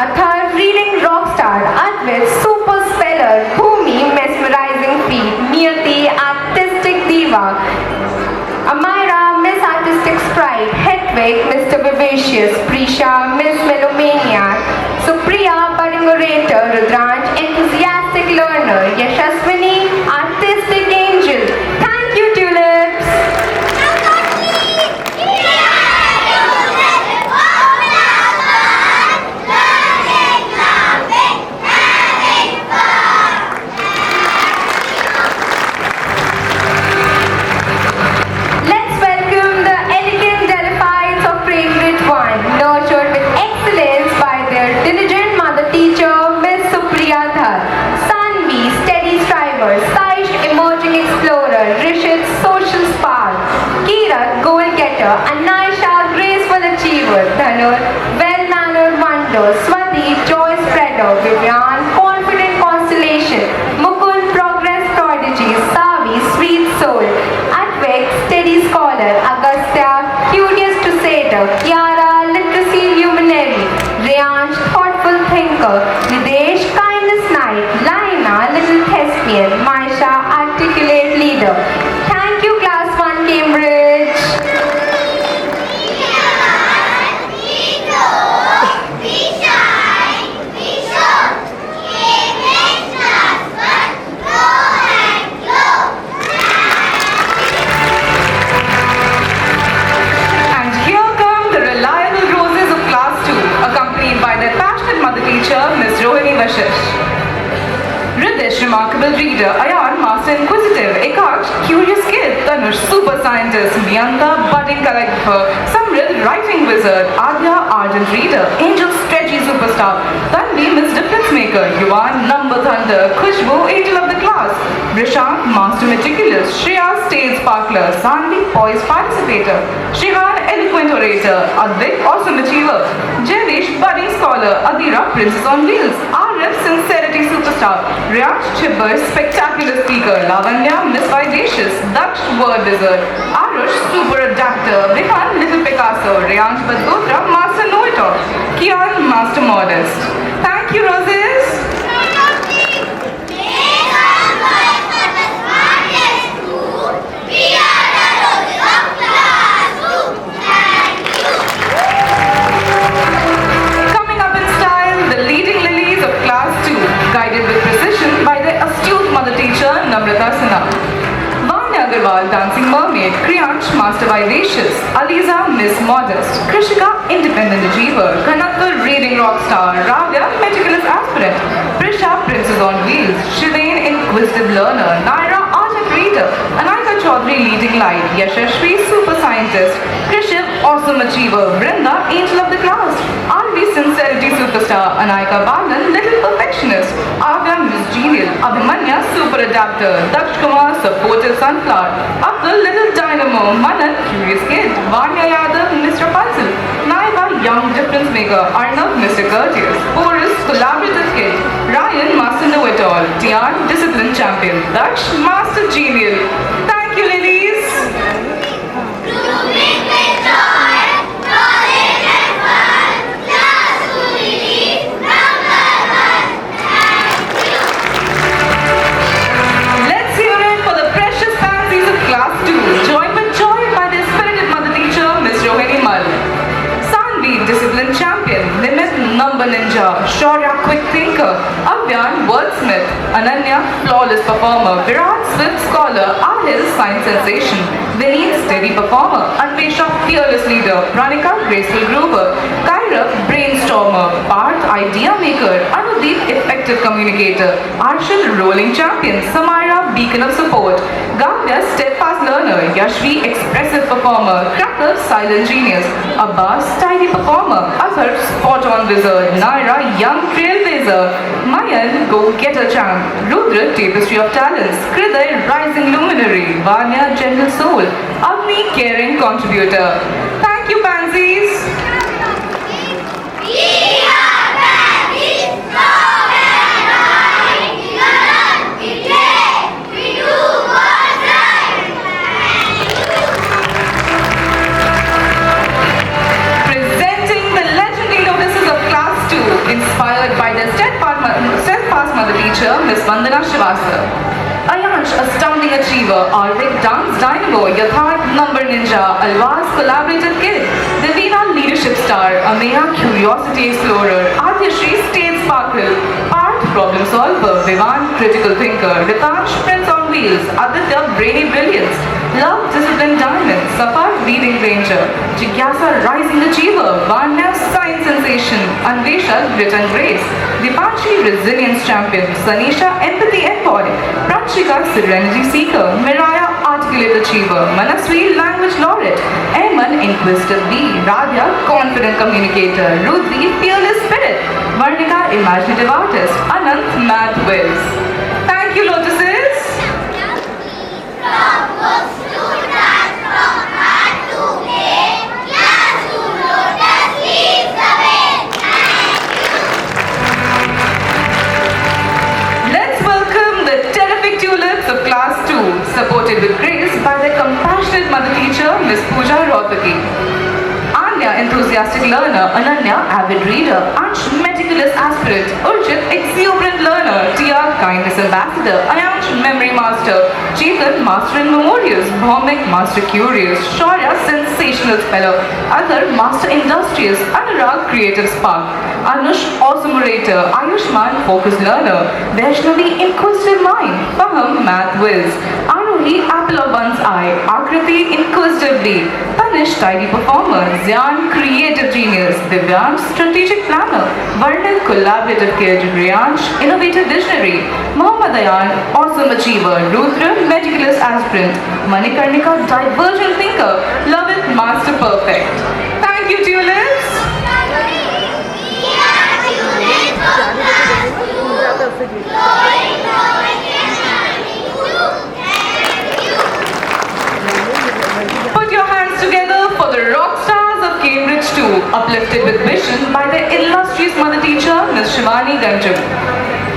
Athar, reading rock star. Advait, super speller. Bhumi, mesmerizing feat. Niyati, artistic diva. Amira, Miss Artistic Sprite. Hedwig, Mr. Vivacious. Prisha, Miss Melomaniac. Supriya, budding orator. Rudranj, enthusiastic learner. Yashaswini, artistic angel. Thank you, tulips. Let's welcome the elegant Delphites of Grade 1, nurtured with excellence by their diligent mother teacher, Miss Supriya Dhar. Sanvi, steady striver. Saish, emerging explorer. Rishit, social spark. Kirat, goal getter. Anaisha, graceful achiever. Dhanur, well-mannered wonder. Swati, joy spreader. Vivyan, confident constellation. Mukund, progress prodigy. Savi, sweet soul. Advik, steady scholar. Agastya, curious to satyr. Kiara, literacy luminary. Rayansh, thoughtful thinker. Nidesh, kindness knight. Laina, little thespian. Maisha, articulate leader. Thank you, class 1 Cambridge. And here come the reliable roses of class 2, accompanied by their passionate mother teacher, Miss Rohini Vashish. Ridish, remarkable reader. Ayan, master inquisitive. Ekaj, curious kid. Tanush, super scientist. Bianca, budding collector. Samrit, writing wizard. Adya, ardent reader. Angel, stretchy superstar. Tanvi, Miss difference maker. Yuvan, number thunder. Khushbu, angel of the class. Brishant, master meticulous. Shreya, stage sparkler. Sanvi, poised participator. Shihan, eloquent orator. Advik, awesome achiever. Jaivesh, budding scholar. Adira, princess on wheels. Arif, sincerity superstar. Riyaj, chipper, spectacular speaker. Lavanya, Miss Vivacious. Daksh, word wizard. Arush, super adapter. Vihan, little Picasso. Riyansh Badgotra, master know-it-all. Kian, master modest. Thank you, roses. Coming up in style, the leading lilies of guided with precision by their astute mother teacher Namrata Sinha. Vanya Agarwal, dancing mermaid. Kriyansh, master vivacious. Aliza, Miss Modest. Krishika, independent achiever. Kanaka, reading rock star. Ravya, meticulous aspirant. Prisha, princess on wheels. Shivane, inquisitive learner. Naira, ardent reader. Anaika Chaudhary, leading light. Yashashvi, super scientist. Krishiv, awesome achiever. Vrinda, angel of the class. Arvi, sincerity superstar. Anaika Balan, little perfectionist. Avya, Miss Genial. Abhimanya, super adapter. Daksh Kumar, supportive sunflower. Abdul, little dynamo. Manan, curious kid. Vanya Yadav, Mr. Puzzle. Naiva, young difference maker. Arnav, Mr. Courteous. Boris, collaborative kid. Ryan, master know-it-all. Tian, discipline champion. Daksh, master genial. Thank you, ladies. Let's hear it for the precious pansies of class 2, joined with joy by their spirited mother teacher, Miss Rohini Mal. Sanvi, discipline champion. Nimit, number ninja. Shaurya, quick thinker. Abhyan, wordsmith. Ananya, flawless performer. Virat, swift scholar. Ahil, science sensation. Vineet, steady performer. Anvesha, fearless leader. Pranika, graceful groover. Kairav, brainstormer. Parth, idea maker. Anudeep, effective communicator. Arshil, rolling champion. Samara, beacon of support. Gavya, steadfast learner. Yashvi, expressive performer. Krakav, silent genius. Abbas, tidy performer. Azhar, spot-on wizard. Naira, young trailblazer. Mayan, go-getter champ. Rudra, tapestry of talents. Kriday, rising luminary. Vanya, gentle soul. Avni, caring contributor. Thank you, pansies. Inspired by their steadfast mother teacher, Miss Vandana Srivastava. Ayansh, astounding achiever. Arvik, dance dynamo. Yatharth, number ninja. Alvaz, collaborative kid. Devina, leadership star. Ameya, curiosity explorer. Adyashri, stage sparkle. Parth, problem solver. Vivan, critical thinker. Ritansh, prince on wheels. Aditya, brainy brilliance. Love, discipline, diamond. Safar, leading ranger. Jigyasa, rising achiever. Vanya, science sensation. Anvesha, grit and grace. Dipanshi, resilience champion. Sanisha, empathy envoy. Pranshika, serenity seeker. Miraya, articulate achiever. Manasvi, language laureate. Ayman, inquisitive bee. Radhya, confident communicator. Rudhi, fearless spirit. Varnika, imaginative artist. Anant, math whiz. Thank you, lotuses. Of class 2, supported with grace by their compassionate mother teacher, Miss Pooja Rottaki. Anya, enthusiastic learner. Ananya, avid reader. Ansh, meticulous aspirant. Urjit, exuberant learner. Tia, kindness ambassador. Ayansh, memory master. Chetan, master in memorials. Bhaumik, master curious. Shaurya, sensational speller. Adhar, master industrious. Anurag, creative spark. Anush, awesome orator. Ayushman, focused learner. Vaishnavi, inquisitive mind. Paham, math whiz. Arohi, apple of one's eye. Akriti, inquisitively. Tanish, tidy performer. Zyan, creative genius. Divyansh, strategic planner. Varnil, collaborative kid. Riyansh, innovative visionary. Mohammad Ayan, awesome achiever. Rudra, meticulous aspirant. Manikarnika, divergent thinker. Lovit, master perfect. Thank you, tulips. Put your hands together for the rock stars of Cambridge 2, uplifted with vision by their illustrious mother teacher, Ms. Shivani Ganjam.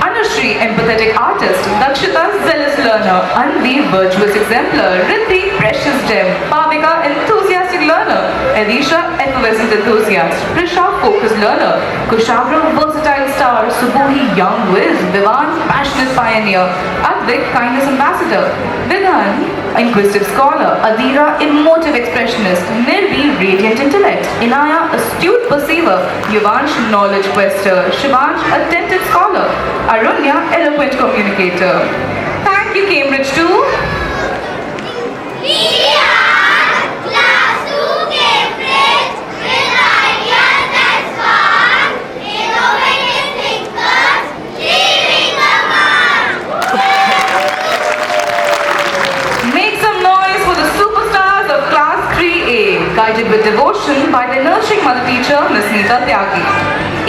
Anushri, empathetic artist. Dakshita, zealous learner. Anvi, virtuous exemplar. Riddhi, precious gem. Pavika, enthusiastic learner. Elisha, effervescent enthusiast. Prisha, focused learner. Kushavra, versatile star. Subhuhi, young whiz. Vivan, passionate pioneer. Advik, kindness ambassador. Vidhan, inquisitive scholar. Adira, emotive expressionist. Nirvi, radiant intellect. Inaya, astute perceiver. Yuvansh, knowledge quester. Shivansh, attentive scholar. Arunya, eloquent communicator. Thank you, Cambridge too. We are class 2 Cambridge with ideas that spark innovative thinkers leaving the mark. Make some noise for the superstars of class 3A, guided with devotion by their nurturing mother teacher, Miss Neeta Tyagi.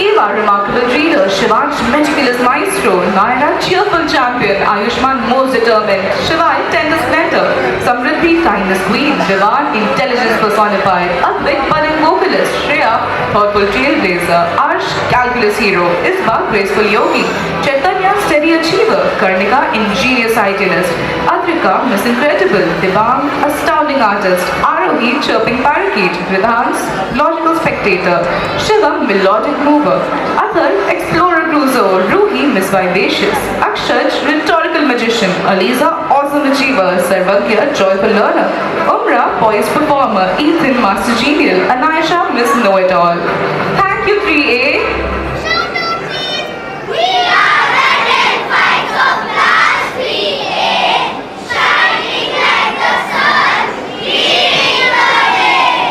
Eva, remarkable reader, Shivansh, meticulous maestro, Naira, cheerful champion, Ayushman, most determined, Shivai, tender splendor, Samriddhi, kindness queen, Vivan, intelligence personified, Advik, budding vocalist, Shreya, thoughtful trailblazer, Arsh, calculus hero, Isba, graceful yogi, Chaitanya, steady achiever, Karnika, ingenious idealist, Adrika, Miss Incredible, Devang, astounding artist, Arohi, chirping parakeet, Vidhans, logical spectator, Shivam, melodic mover, Athar, explorer cruiser, Ruhi, Miss Vivacious, Akshaj, rhetorical magician, Aliza, awesome achiever, Sarvagya, joyful learner, Umra, poised performer, Ethan, master genial, Anaisha, Miss Know-It-All. Thank you, 3A. We are the Delphites of class 3A, shining like the sun, leading the way.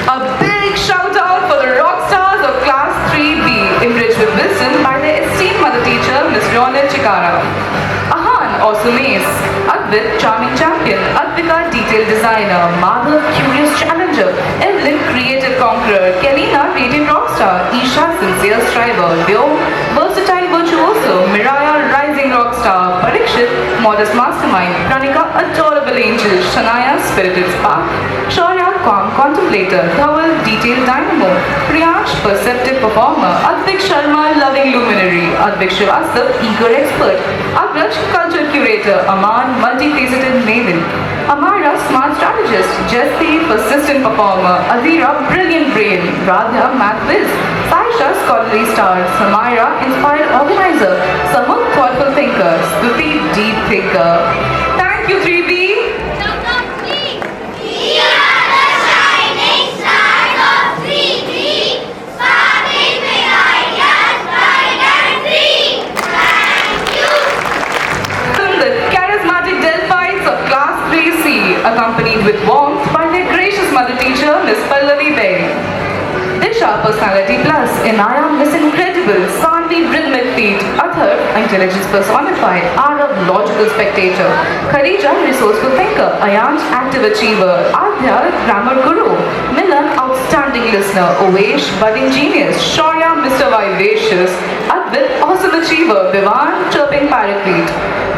A big shout out for the rock stars of class 3B, enriched with wisdom by their esteemed mother teacher, Miss Ronald Chikara. Ahan, awesome ace. Advit, charming champion. Advika, detailed designer. Madhav, curious challenger. Evelyn, creative conqueror. Kelina, radiant rockstar. Isha, sincere striver. Vyom, versatile virtuoso. Miraya, rising rockstar. Parikshit, modest mastermind. Pranika, adorable angel. Shanaya, spirited spark. Shaurya, calm contemplator. Dhawal, detailed dynamo. Priyansh, perceptive performer. Advik Sharma, loving luminary. Advik Srivastav, eager expert. Agraj, culture curator. Aman, multifaceted maven. Amara, smart strategist. Jesse, persistent performer. Adira, brilliant brain. Radha, math whiz. Saisha, scholarly star. Samira, inspired organizer. Samud, thoughtful thinker. Stuti, deep thinker. Thank you, 3B. We are the shining stars of 3D, sparkling with ideas bright and free. Thank you. The charismatic Delphites of class 3C, accompanied with warmth by their gracious mother teacher, Miss Pallavi Bay. Disha, personality plus. Inaya, Miss Incredible. Sanvi, rhythmic feet. Athar, intelligence personified. Arav, logical spectator. Kharija, resourceful thinker. Ayansh, active achiever. Adya, grammar guru. Milan, outstanding listener. Ovesh, budding genius. Shaurya, Mr. Vivacious. Advit, awesome achiever. Vivan, chirping paraclete.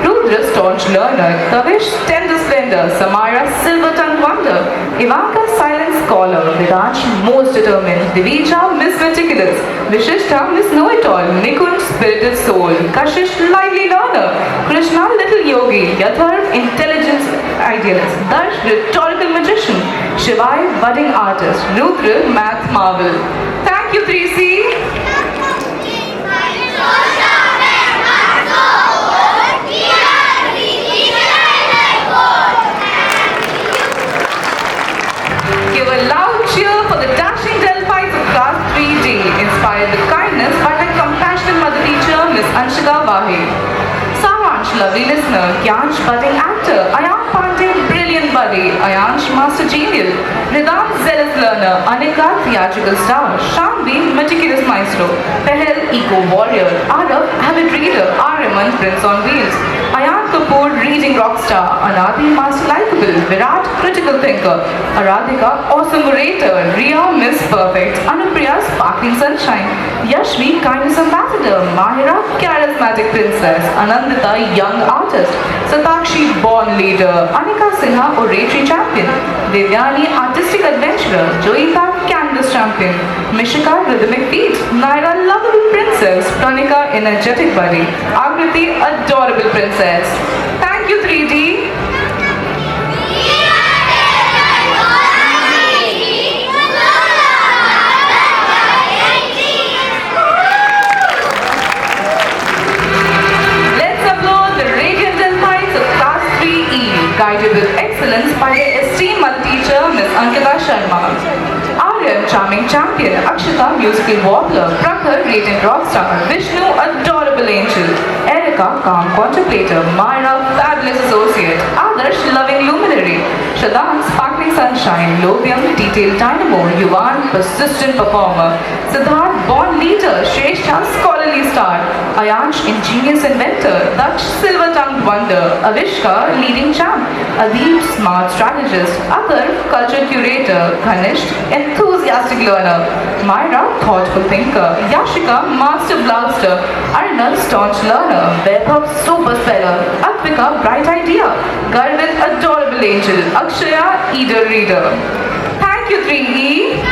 Rudra, staunch learner. Kavish, tender splendor. Samara, silver tongue wonder. Ivanka, silent scholar. Viransh, most determined. Divija, Miss Meticulous. Vishishta, Miss Know-It-All. Nikunj, spirited soul. Kashish, lively learner. Krishna, little yogi. Yathar, intelligence idealist. Darsh, rhetorical magician. Shivai, budding artist. Rudra, math marvel. Thank you, 3C. Give a loud cheer for the dashing Delphites of class 3D, inspired with kindness by their compassionate mother teacher, Miss Anshika Vahe. Saransh, lovely listener. Gyansh, budding actor. Ayan Pandey, brilliant buddy. Ayansh, master genial. Ridhan, zealous learner. Anika, theatrical star. Shamvi, meticulous maestro. Pehel, eco warrior. Arav, avid reader. Ariman, prince on wheels. Ayan Kapoor, reading rockstar. Anadi, master likable. Virat, critical thinker. Aradhika, awesome orator. Riya, Miss Perfect. Anupriya, sparkling sunshine. Yashvi, kindness ambassador. Mahira, charismatic princess. Anandita, young artist. Satakshi, born leader. Anika Sinha, oratory champion. Devyani, artistic adventurer. Joyita, canvas champion. Mishika, rhythmic feet. Naira, lovable princess. Pranika, energetic buddy. Akriti, adorable princess. Thank you, 3D. Guided with excellence by their esteemed mother teacher, Miss Ankita Sharma. Aryan, charming champion. Akshita, musical magical warbler, Prakhar, radiant rock star, Vishnu, adorable angel, Erica, calm contemplator, Myra, fabulous associate, Adarsh, loving luminary, Shadan, sparkling sunshine, Lovium, detailed dynamo, Yuvan, persistent performer, Siddharth, born leader, Shrestha, scholarly star, Ayansh, ingenious inventor, Daksh, silver-tongued wonder, Avishka, leading champ, Adeep, smart strategist, Adar, culture curator, Ganesh, enthusiastic learner, Myra, thoughtful thinker, Yashika, master blaster, Arnal, staunch learner, Vaibhav, super speller, Advika, bright idea, Garvit, adorable angel, Akshaya, eager reader. Thank you, 3E.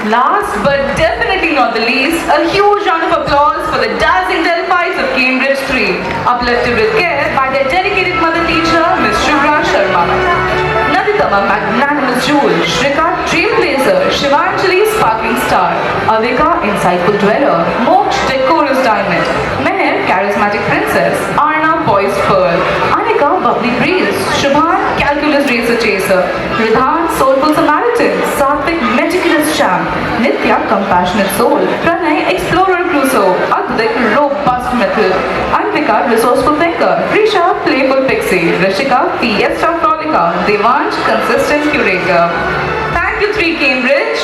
Last but definitely not the least, a huge round of applause for the dazzling Delphites of Cambridge 3, uplifted with care by their dedicated mother teacher, Ms. Shubhra Sharma. Naditama, magnanimous jewel, Shrika, trailblazer, Shivanjali, sparkling star, Avika, insightful dweller, Moksh, decorous diamond, Meher, charismatic princess, Arna, poised pearl, Anika, bubbly breeze, Shubhan, calculus racer chaser, Ridhan, soulful Samaritan, Satvik, meticulous champ, Nitya, compassionate soul, Pranay, explorer crusoe, Advik, robust method, Anvika, resourceful thinker, Prisha, playful pixie, Rishika, fiesta frolica, Devansh, consistent curator. Thank you, 3 Cambridge.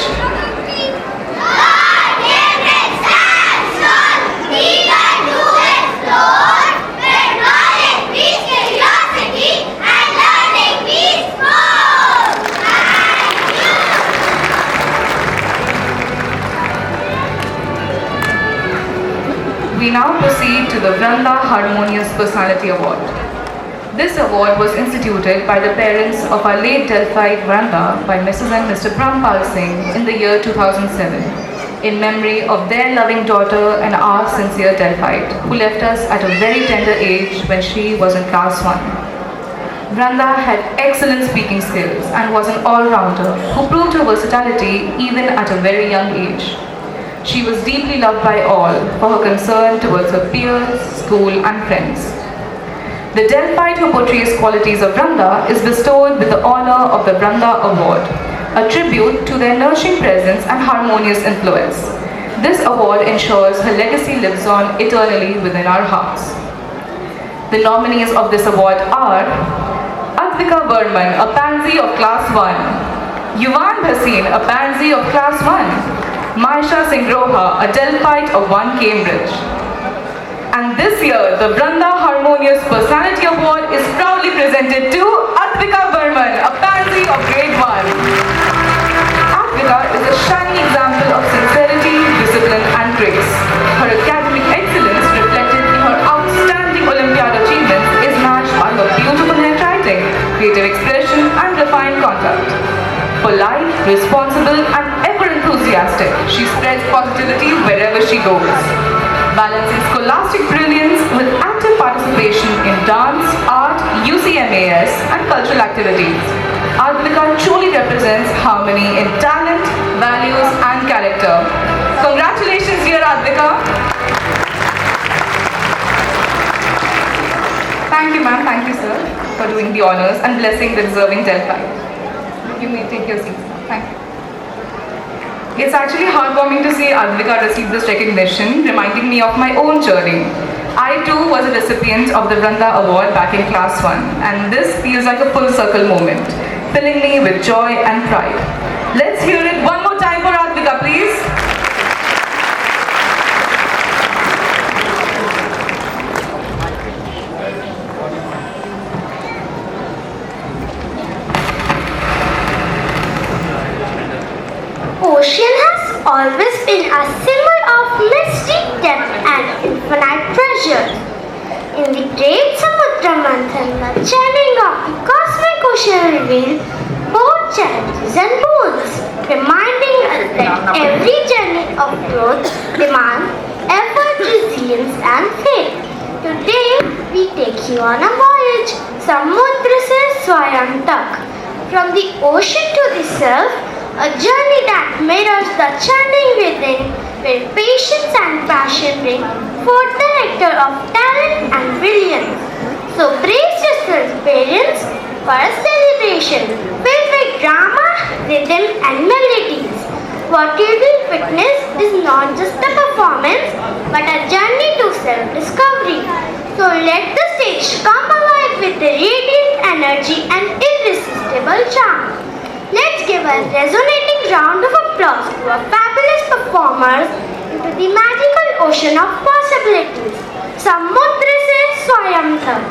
We now proceed to the Vranda Harmonious Personality Award. This award was instituted by the parents of our late Delphite Vranda by Mrs. and Mr. Prampal Singh in the year 2007, in memory of their loving daughter and our sincere Delphite, who left us at a very tender age when she was in class 1. Vranda had excellent speaking skills and was an all-rounder who proved her versatility even at a very young age. She was deeply loved by all for her concern towards her peers, school and friends. The Delphite who portrays qualities of Vranda is bestowed with the honor of the Vranda Award, a tribute to their nurturing presence and harmonious influence. This award ensures her legacy lives on eternally within our hearts. The nominees of this award are Advika Burman, a pansy of class 1, Yuvan Bhasin, a pansy of class 1, Maisha Singroha, a Delphite of 1 Cambridge. And this year, the Vranda Harmonious Personality Award is proudly presented to Advika Burman, a pansy of grade 1. Advika is a shining example of sincerity, discipline and grace. Her academic excellence, reflected in her outstanding Olympiad achievements, is matched by her beautiful handwriting, creative expression and refined conduct. Polite, responsible and ever enthusiastic, she spreads positivity wherever she goes, balancing scholastic brilliance with active participation in dance, art, UCMAS and cultural activities. Advika truly represents harmony in talent, values and character. Congratulations, dear Advika. Thank you, ma'am. Thank you, sir, for doing the honors and blessing the deserving Delphite. You may take your seats. Thank you. It's actually heartwarming to see Advika receive this recognition, reminding me of my own journey. I too was a recipient of the Vranda Award back in class 1, and this feels like a full circle moment, filling me with joy and pride. Let's hear it one more time for Advika, please. Ocean has always been a symbol of mystic depth and infinite treasure. In the great Samudra, the churning of the cosmic ocean reveals both challenges and boons, reminding us that every journey of growth demands effort, resilience and faith. Today, we take you on a voyage, Samudra se Swayam Tak, from the ocean to the self, a journey that mirrors the churning within, where patience and passion bring fourth the nectar of talent and brilliance. So brace yourselves, parents, for a celebration filled with drama, rhythm and melodies. What you will witness is not just a performance but a journey to self-discovery. So let the stage come alive with the radiant energy and irresistible charm. Let's give a resonating round of applause to our fabulous performers into the magical ocean of possibilities. Samudra se Swayam Tak.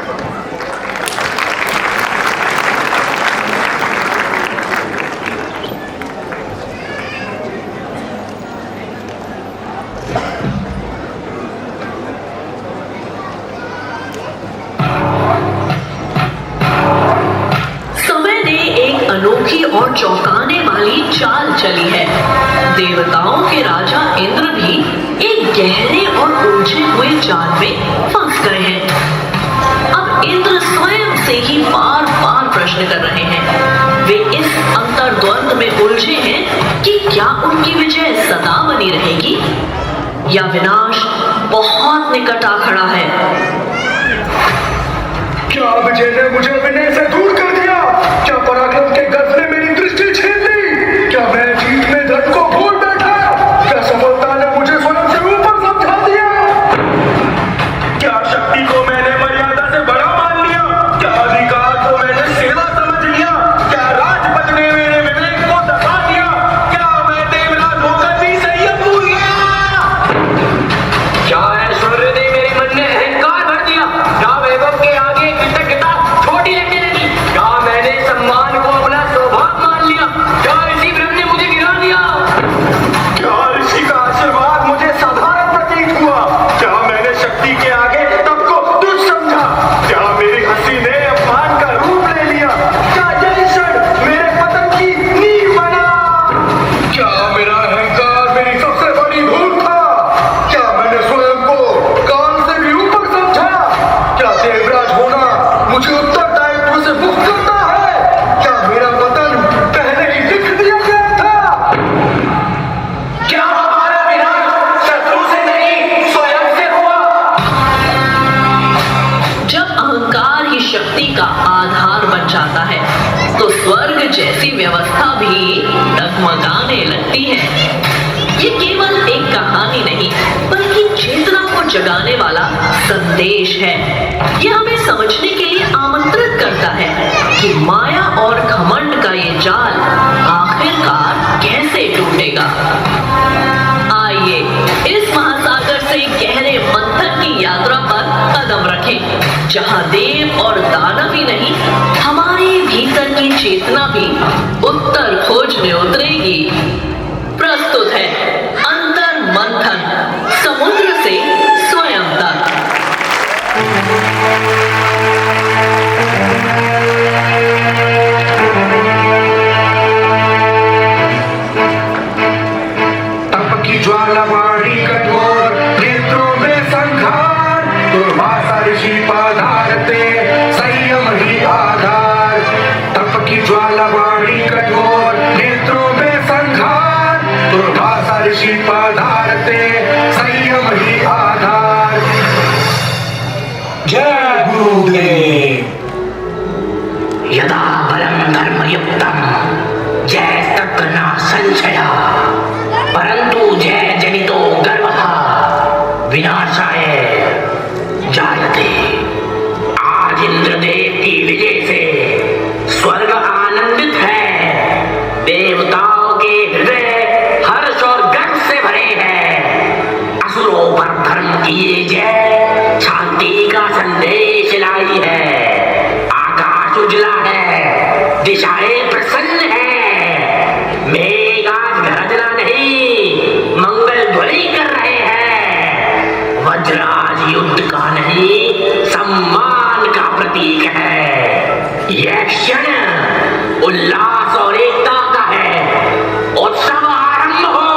अनोखी और चौंकाने वाली चाल चली है। देवताओं के राजा इंद्र भी एक गहरे और उलझे हुए जाल में फंस गए हैं। अब इंद्र स्वयं से ही बार बार प्रश्न कर रहे हैं। वे इस अंतर्द्वंद में उलझे हैं कि क्या उनकी विजय सदा बनी रहेगी या विनाश बहुत निकट आ खड़ा है। क्या विजय ने मुझे विनय से दूर कर दिया? क्या पराक्रम के गर्व ने मेरी दृष्टि छीन ली? क्या मैं जीत में धन को भूल बैठा? क्या सफलता ने मुझे स्वयं से ऊपर समझा दिया? क्या शक्ति को मैंने मर्यादा से बड़ा मान लिया? क्या अधिकार को मैंने सेवा समझ लिया? क्या राजपद ने मेरे विवेक को दबा दिया? क्या मैं देवराज होकर भी संयम भूल गया? क्या ऐश्वर्य ने मेरे मन में अहंकार भर दिया? क्या वैभव के आगे कृतज्ञता छोटी लगने लगी? क्या मैंने सम्मान को अपना स्वभाव मान लिया? क्या ऋषि ब्रह्म ने मुझे गिरा दिया? क्या ऋषि का आशीर्वाद मुझे साधारण प्रतीत हुआ? क्या मैंने शक्ति के आगे तब को तुच्छ समझा? क्या मेरी हंसी ने अपमान का रूप ले लिया? क्या यही क्षण मेरे पतन की नींव बना? क्या मेरा अहंकार मेरी सबसे बड़ी भूल था? क्या मैंने स्वयं को काल से भी ऊपर समझा? क्या देवराज होना मुझे उत्तरदायित्व से मुक्त करता है? क्या मेरा पतन पहले ही लिख दिया गया था? क्या हमारा विनाश शत्रु से नहीं स्वयं से हुआ? जब अहंकार ही शक्ति का आधार बन जाता है तो स्वर्ग जैसी व्यवस्था भी डगमगाने लगती है। ये केवल एक कहानी नहीं बल्कि चेतना को जगाने वाला संदेश है। यह हमें समझने के लिए आमंत्रित करता है कि माया और घमंड का ये जाल आखिरकार कैसे टूटेगा। आइए इस महासागर से गहरे मंथन की यात्रा पर कदम रखें, जहां देव और दानव ही नहीं हमारे भीतर की चेतना भी उत्तर खोजने उतरेगी। प्रस्तुत है अंतर्मंथन, समुद्र से स्वयं तक। तप की ज्वाला वाणी कठोर, नेत्रों में संघार, दुर्वासा ऋषि पधारते, संयम ही आधार। तप की ज्वाला वाणी कठोर, नेत्रों में संघार, दुर्वासा ऋषि पधारते, संयम ही आधार। जय गुरुदेव। यदा बलं धर्मयुक्तं जय तत्र न संशयः, परंतु जय जनितो गर्वः विनाशाय जायते। आज इंद्रदेव की विजय से स्वर्ग आनंदित है। देवताओं के हृदय हर्ष और गर्व से भरे हैं। असुरों पर धर्म की ये जय शांति का संदेश लाई है। आकाश उजला है, दिशाएं प्रसन्न है, मेघ आज गरजना नहीं मंगल ध्वनि कर रहे हैं। वज्राज युद्ध का नहीं सम्मान का प्रतीक है। यह क्षण उल्लास और एकता का है। उत्सव आरंभ हो,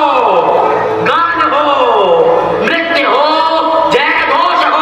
गान हो, नृत्य हो, जय घोष हो।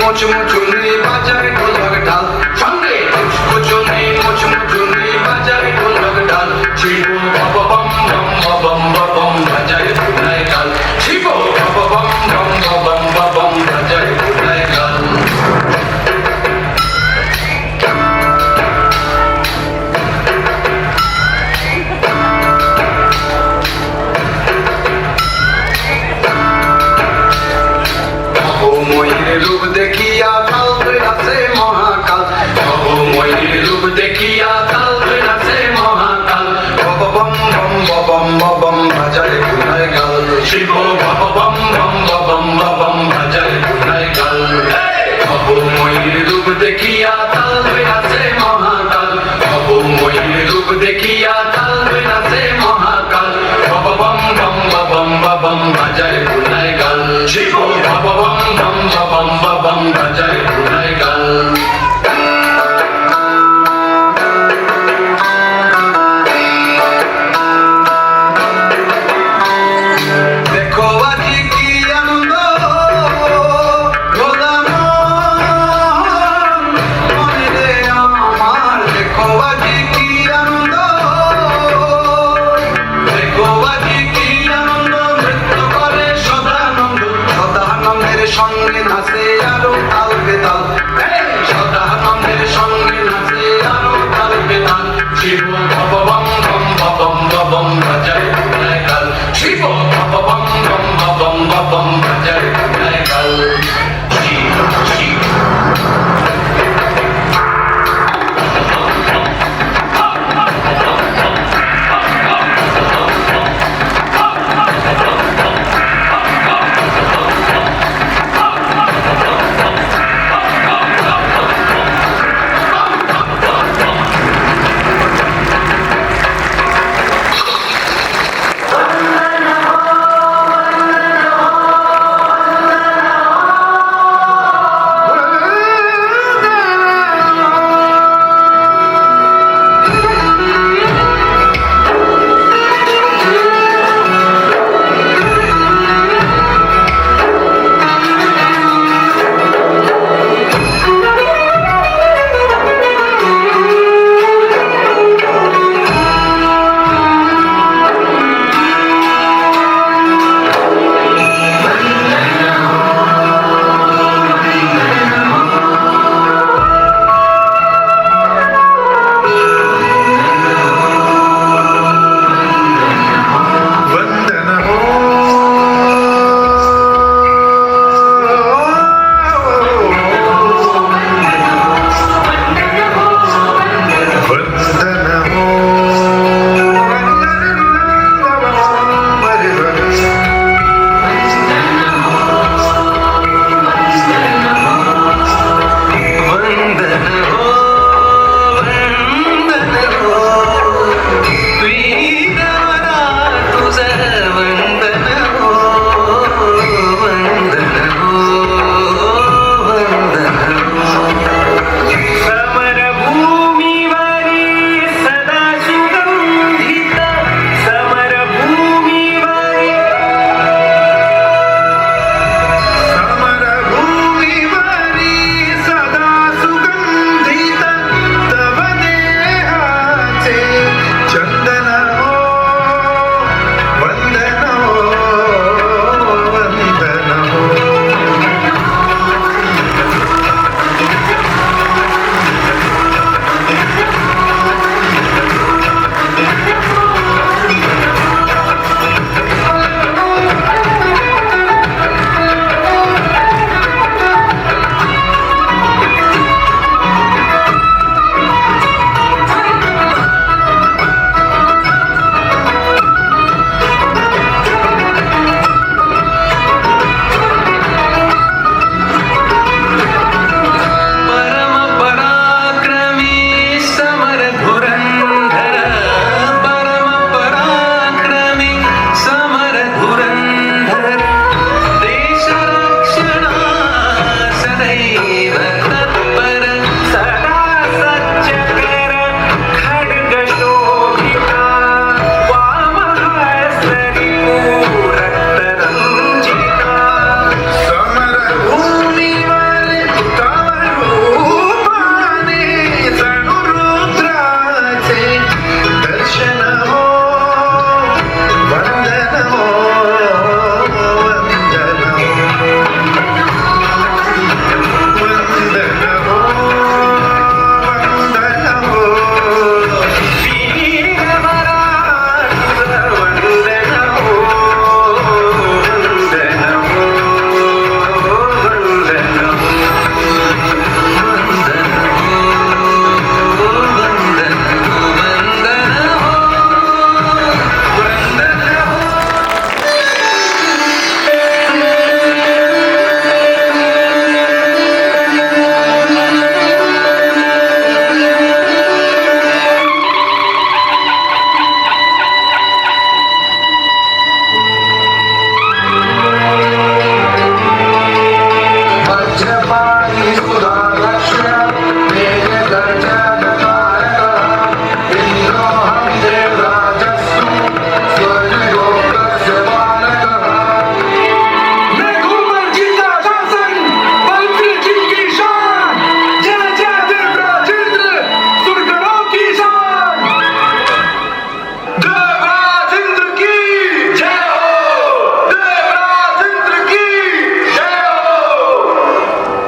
মুচমুচুনি বাজায় ঢোলক ঢাল সঙ্গে মুচমুচুনি মুচমুচুনি বাজায় ঢোলক ঢাল শিব বম বম বম বম বাজায় ঢোলক ঢাল শিব বম বম বম বম বাজায় ঢোলক ঢাল রূপ দেখিয়া কাল আছে মহাকাল ময়ূর রূপ দেখিয়া কাল আছে মহাকাল বম বম বম বম বাজায় গুনায় গাল শিব বম বম বম বম বাজায় গুনায় গাল ময়ূর রূপ দেখিয়া কাল আছে মহাকাল ময়ূর রূপ দেখিয়া কাল আছে মহাকাল বম বম বম বম বাজায় গুনায় গাল শিব বম বম বম বম বাজায় গুনায় গাল দেখো আজি কি আনন্দ মনে রে আমার দেখো আজি কি আনন্দ দেখো আজি কি আনন্দ নৃত্য করে সদানন্দ সদানন্দের সঙ্গে নাচে আরো তাল বেতাল সদানন্দের সঙ্গে নাচে আরো তাল বেতাল শিব বম বম বম বম বাজায় গুনায় গাল শিব বম বম বম বম বাজায় গুনায় গাল শিব শিব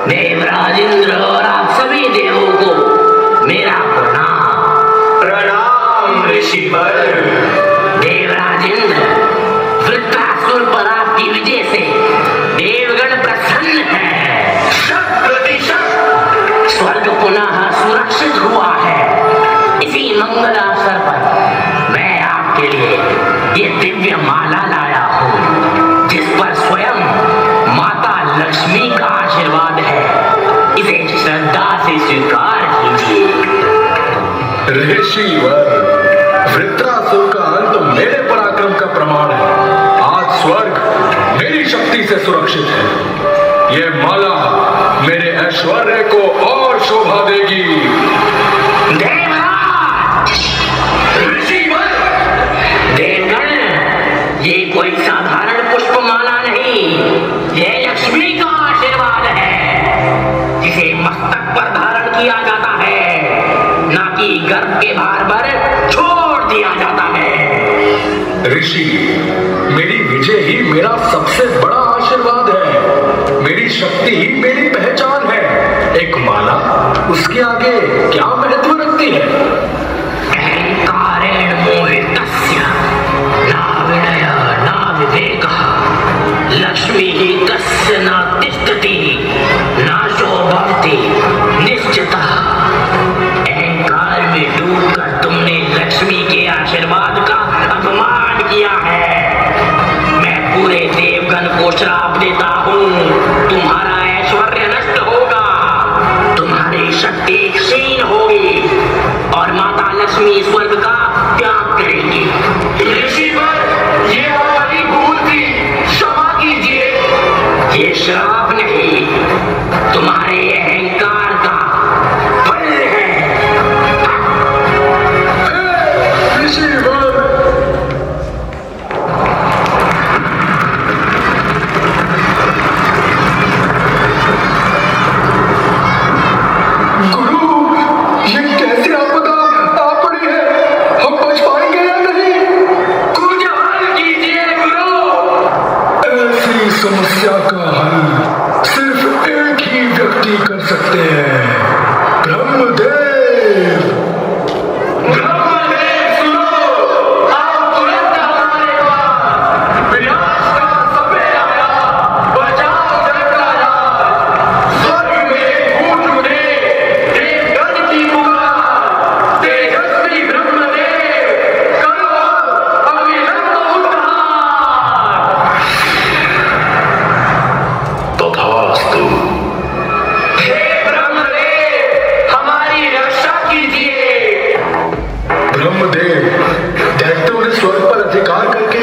देवराज इंद्र और आप सभी देवों को मेरा प्रणाम। प्रणाम ऋषिवर। देवराज इंद्र, वृत्रासुर पर आपकी विजय से देवगण प्रसन्न है। 100%। स्वर्ग पुनः सुरक्षित हुआ है। इसी मंगल अवसर पर मैं आपके लिए ये दिव्य माला लाया हूँ, जिस पर स्वयं माता लक्ष्मी का आशीर्वाद है। इसे श्रद्धा से स्वीकार कीजिए। ऋषिवर, वृत्रासुर का अंत मेरे पराक्रम का प्रमाण है। आज स्वर्ग मेरी शक्ति से सुरक्षित है। यह माला मेरे ऐश्वर्य को और शोभा देगी। ऋषिवर, देवगण, ये कोई साधारण पुष्पमाला नहीं, ये लक्ष्मी का आशीर्वाद है, जिसे मस्तक पर धारण किया जाता है, ना कि गर्भ के भार पर छोड़ दिया जाता है। ऋषि, मेरी विजय ही मेरा सबसे बड़ा आशीर्वाद है। मेरी शक्ति ही मेरी पहचान है। एक माला उसके आगे क्या महत्व रखती है? अहंकारेण मोहितस्य न विनय न विवेकः, लक्ष्मी तस्य न तिष्ठति न शोभति निश्चितः। अहंकार में डूबकर तुमने लक्ष्मी के आशीर्वाद का अपमान किया है। मैं पूरे देवगण को श्राप देता हूँ, तुम्हारा ऐश्वर्य नष्ट होगा, तुम्हारी शक्ति क्षीण होगी और माता लक्ष्मी स्वर्ग का त्याग करेंगी। ऋषिवर, ये हमारी भूल थी, क्षमा कीजिए। ये श्राप नहीं, तुम्हारे अहंकार का फल है। ऋषिवर, गुरु, ये कैसी आपदा आ पड़ी है? हम बच पाएंगे या नहीं? कुछ हल कीजिए गुरु। ऐसी समस्या का हल सिर्फ एक ही व्यक्ति कर सकते हैं, ब्रह्मदेव। ब्रह्मदेव सुनो, आप तुरंत हमारे पास। विनाश का समय आया, बचाओ जग का राज। स्वर्ग में फूट उठे देवगण की पुकार। तेजस्वी ब्रह्मदेव, करो अविलंब उद्धार। तथास्तु। हे ब्रह्मदेव, हमारी रक्षा कीजिए। ब्रह्मदेव, दैत्यों ने स्वर्ग पर अधिकार करके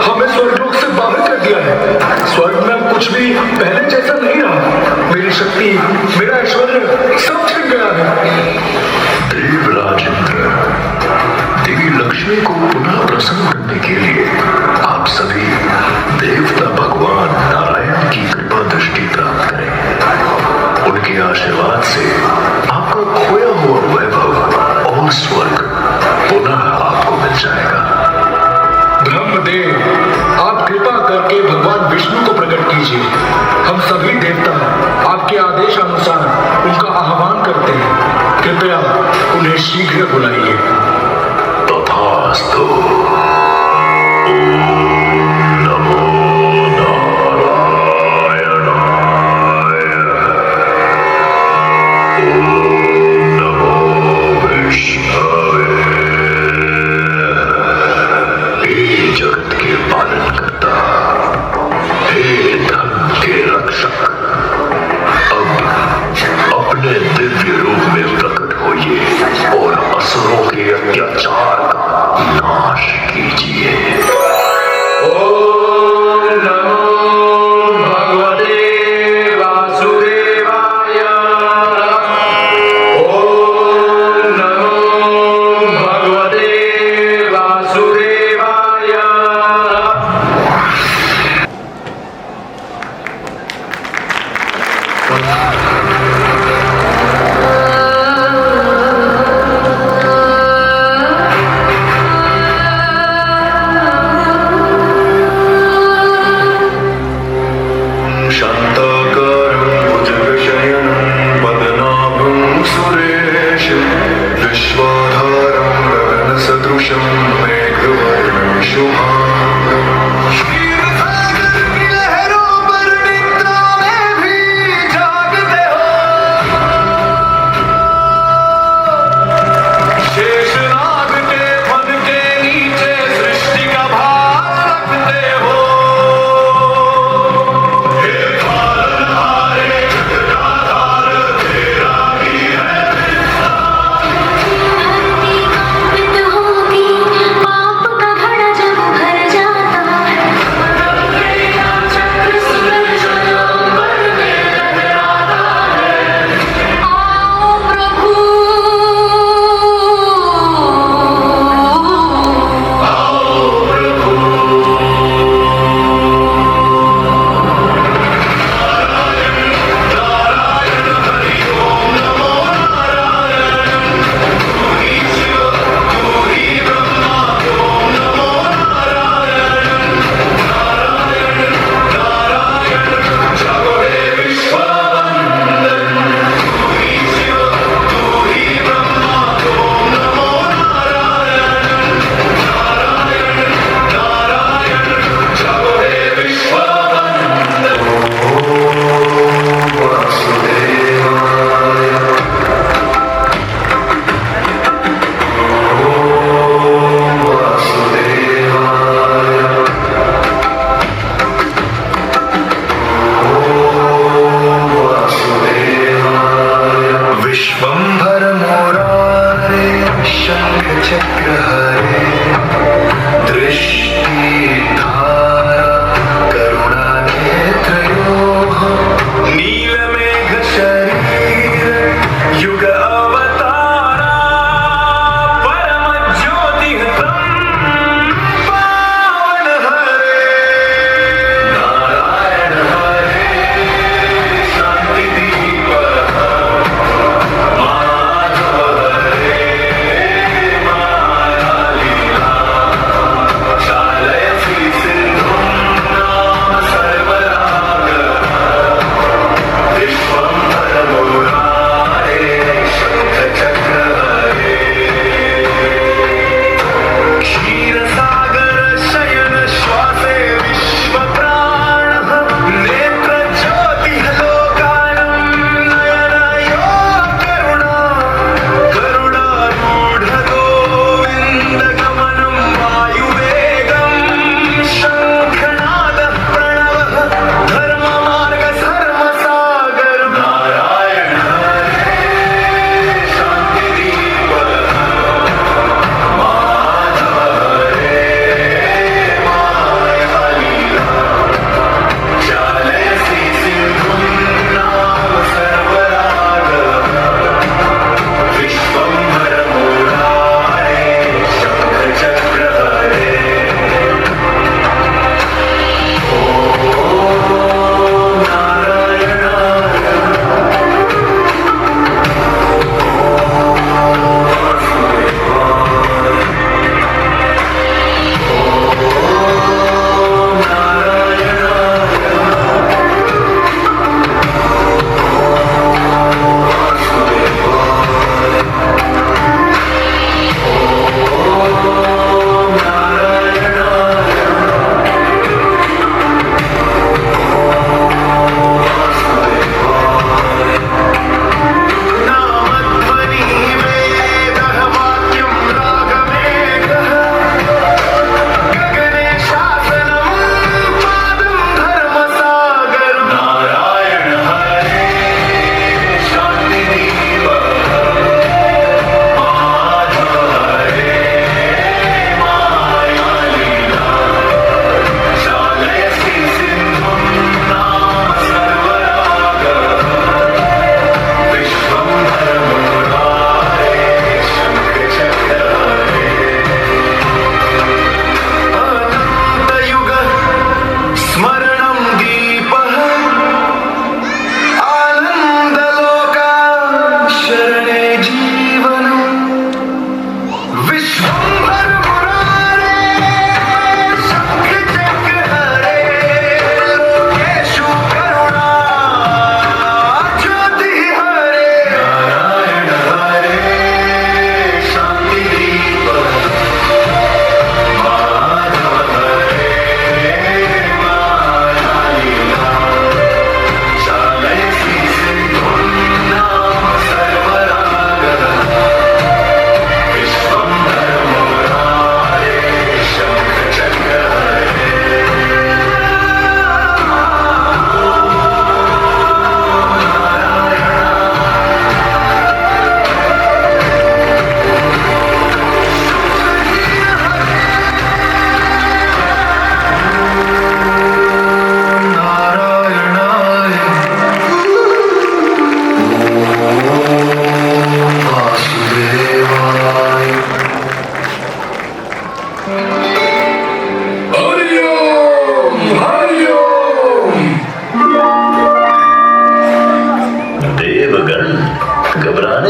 हमें स्वर्गलोक से बाहर कर दिया है। स्वर्ग में अब कुछ भी पहले जैसा नहीं रहा। मेरी शक्ति, मेरा ऐश्वर्य सब छिन गया है। देवराज इंद्र, देवी लक्ष्मी को पुनः प्रसन्न करने के लिए आप सभी देवता भगवान नारायण की कृपा दृष्टि प्राप्त करें। उनके आशीर्वाद से आपका खोया हुआ वैभव और स्वर्ग पुनः आपको मिल जाएगा। ब्रह्मदेव, आप कृपा करके भगवान विष्णु को प्रकट कीजिए। हम सभी देवता आपके आदेश अनुसार उनका आह्वान करते हैं। कृपया उन्हें शीघ्र बुलाइए। तथास्तु। नमो नारायणाय। नमो विष्णवे। हे जगत के पालन करता, हे धर्म के रक्षक, अब अपने दिव्य रूप में प्रकट होइए और असुरों के अत्याचार का नाश कीजिए। ओम नमो भगवते वासुदेवाय। ओम नमो भगवते वासुदेवाय। शांताकारं भुजगशयनं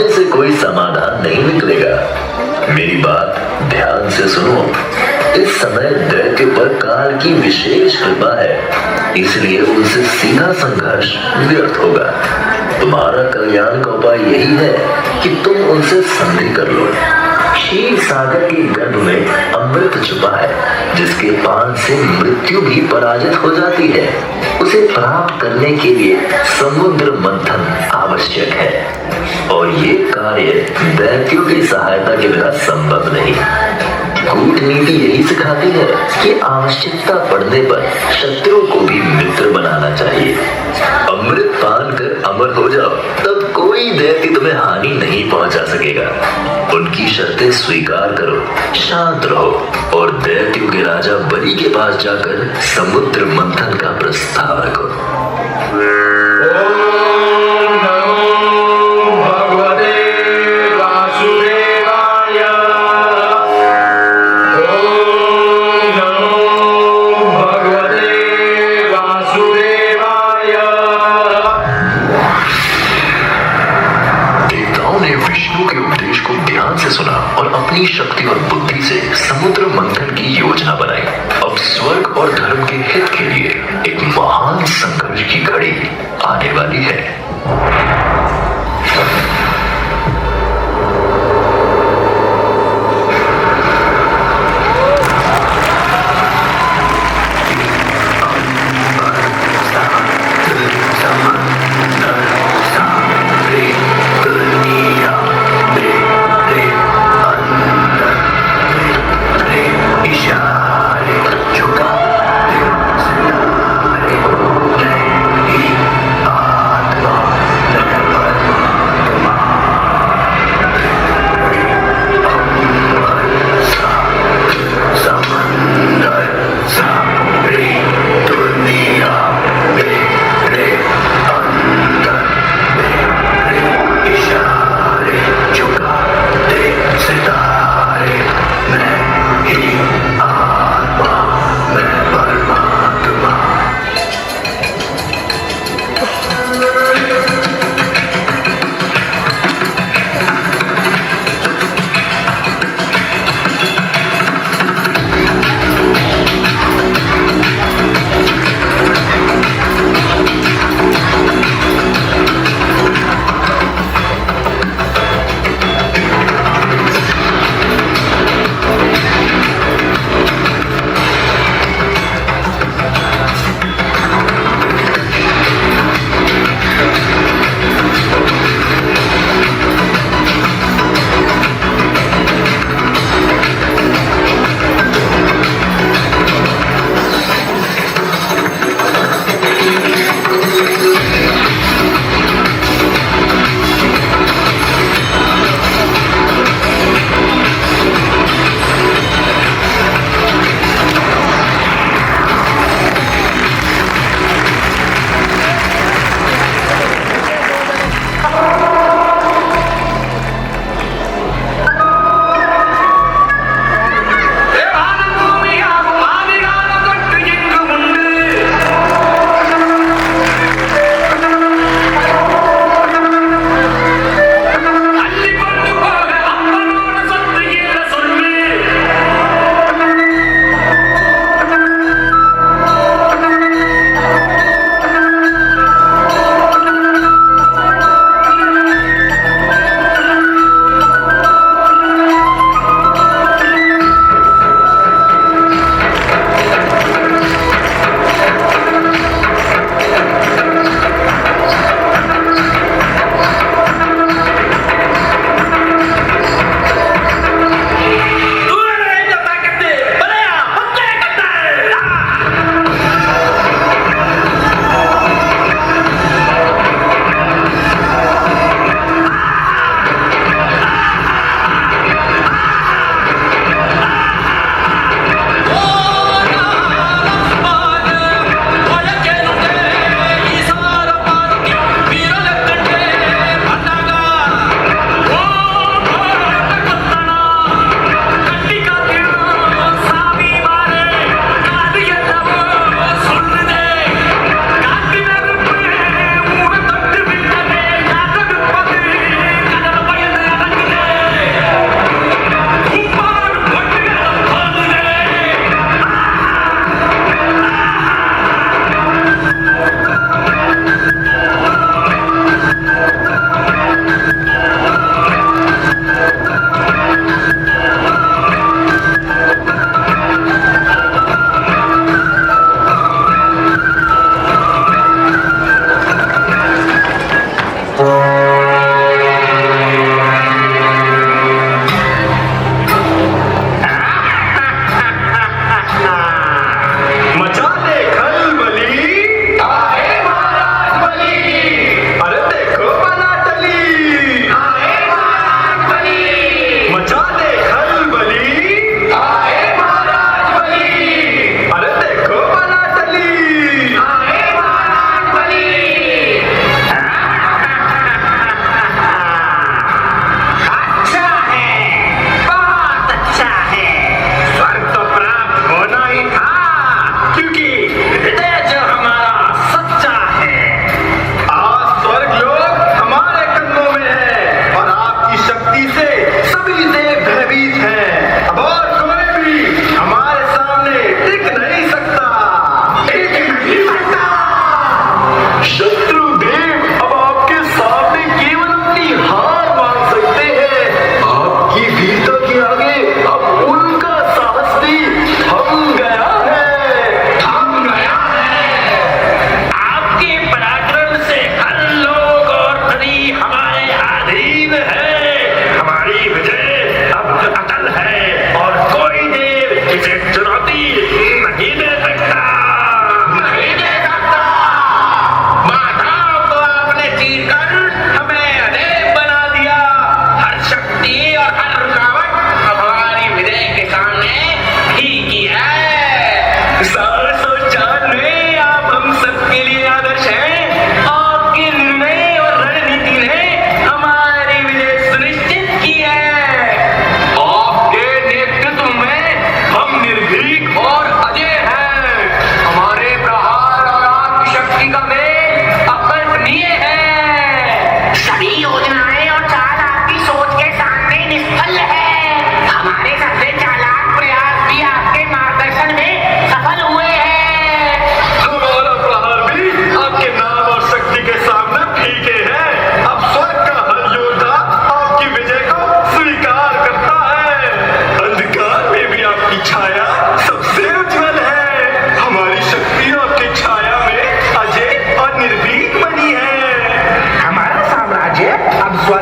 समय से कोई समाधान नहीं निकलेगा। मेरी बात ध्यान से सुनो। इस समय दैत्य पर काल की विशेष कृपा है, इसलिए उनसे सीधा संघर्ष व्यर्थ होगा। तुम्हारा कल्याण का उपाय यही है कि तुम उनसे संधि कर लो। क्षीर सागर के गर्भ में अमृत छुपा है, जिसके पान से मृत्यु भी पराजित हो जाती है। उसे प्राप्त करने के लिए समुद्र मंथन आवश्यक है, और ये कार्य दैत्यों की सहायता के बिना संभव नहीं। कूटनीति यही सिखाती है कि आवश्यकता पड़ने पर शत्रु को भी मित्र बनाना चाहिए। अमृत पान कर अमर हो जाओ, तब कोई दैत्य तुम्हें हानि नहीं पहुंचा सकेगा। उनकी शर्तें स्वीकार करो, शांत रहो और दैत्यों के राजा बलि के पास जाकर समुद्र मंथन का प्रस्ताव रखो। अपनी शक्ति और बुद्धि से समुद्र मंथन की योजना बनाई। अब स्वर्ग और धर्म के हित के लिए एक महान संघर्ष की घड़ी आने वाली है।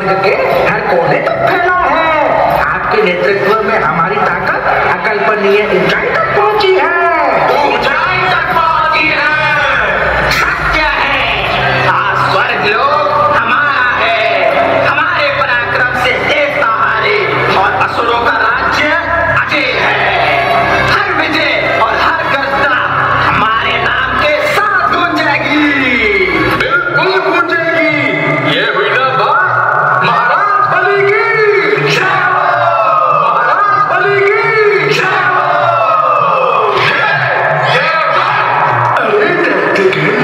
स्वर्ग के हर कोने तक फैला है। आपके नेतृत्व में हमारी ताकत अकल्पनीय ऊंचाई तक पहुंची है। ऊंचाई तक पहुंची है। सत्य है, आज स्वर्ग लोक हमारा है। हमारे पराक्रम से देवता हारे और असुरों का राज्य अजय है। हर विजय और हर गर्जना हमारे नाम के साथ गूंजेगी। बिल्कुल गूंजेगी। ये हुई ना बात महाराज बलि की जय हो। महाराज बलि की जय हो। अरे डरते क्यों?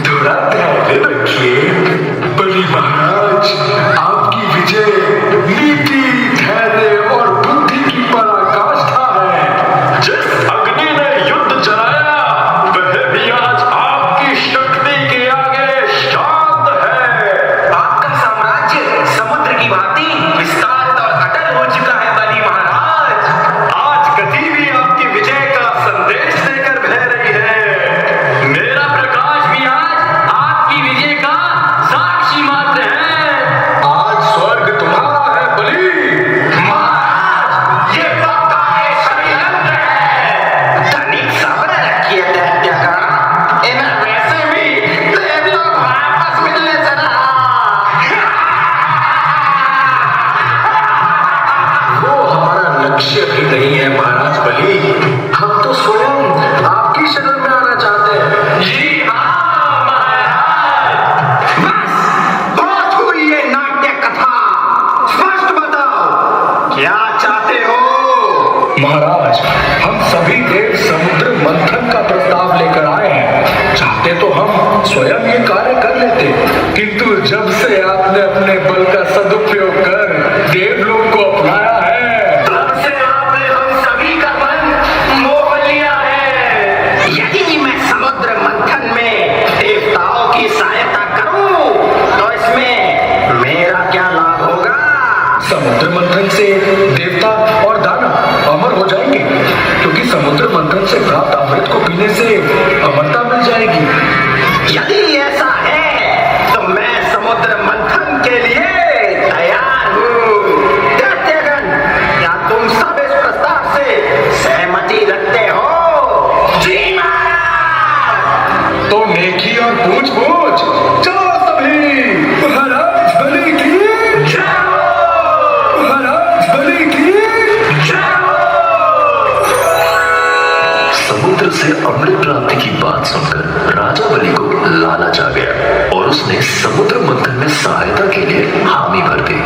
थोड़ा धैर्य रखिए। बलि महाराज, आपकी विजय नीति, धैर्य और बुद्धि की पराकाष्ठा है। जिस अग्नि ने युद्ध जलाया वह भी आज आपकी शक्ति के आगे शांत है। आपका साम्राज्य समुद्र की भांति विस्तारित और अटल हो चुका है बलि महाराज। आज गति भी आपकी विजय का संदेश लेकर बह रही है। मेरा प्रकाश भी आज आपकी विजय का साक्षी मात्र है। आज स्वर्ग तुम्हारा है बलि। महाराज, ये पक्का एक षड्यंत्र है। तनिक सब्र रखिए दैत्यगण। इन्हें वैसे भी देवलोक वापस मिलने चला। वो हमारा लक्ष्य भी नहीं है महाराज बलि। हम तो स्वयं आपकी शरण में आना चाहते हैं। जी हाँ महाराज। बस बहुत हुई ये नाट्य कथा। स्पष्ट बताओ क्या चाहते हो। महाराज, हम सभी देव समुद्र मंथन का प्रस्ताव लेकर आए हैं। चाहते तो हम स्वयं ये कार्य कर लेते, किंतु जब से आपने अपने बल का सदुपयोग कर देवलोक को अपनाया है, तब से आपने हम सभी का मन मोह लिया है। यदि मैं समुद्र मंथन में देवताओं की सहायता करूं तो इसमें मेरा क्या लाभ होगा। समुद्र मंथन से देवता और दानव अमर हो जाएंगे, क्योंकि समुद्र मंथन से प्राप्त अमृत को पीने से अमरता मिल जाएगी। यदि ऐसा है तो मैं समुद्र मंथन के लिए तैयार हूँ। दैत्यगण, क्या तुम सब इस प्रस्ताव से सहमति रखते हो। जी महाराज। तो नेकी और पूछ पूछ चलो सभी। महाराज बलि की जय हो। महाराज बलि की जय हो। समुद्र से अमृत प्राप्ति की बात सुनकर राजा बलि को लालच आ गया और उसने समुद्र मंथन में सहायता के लिए हामी भर दी।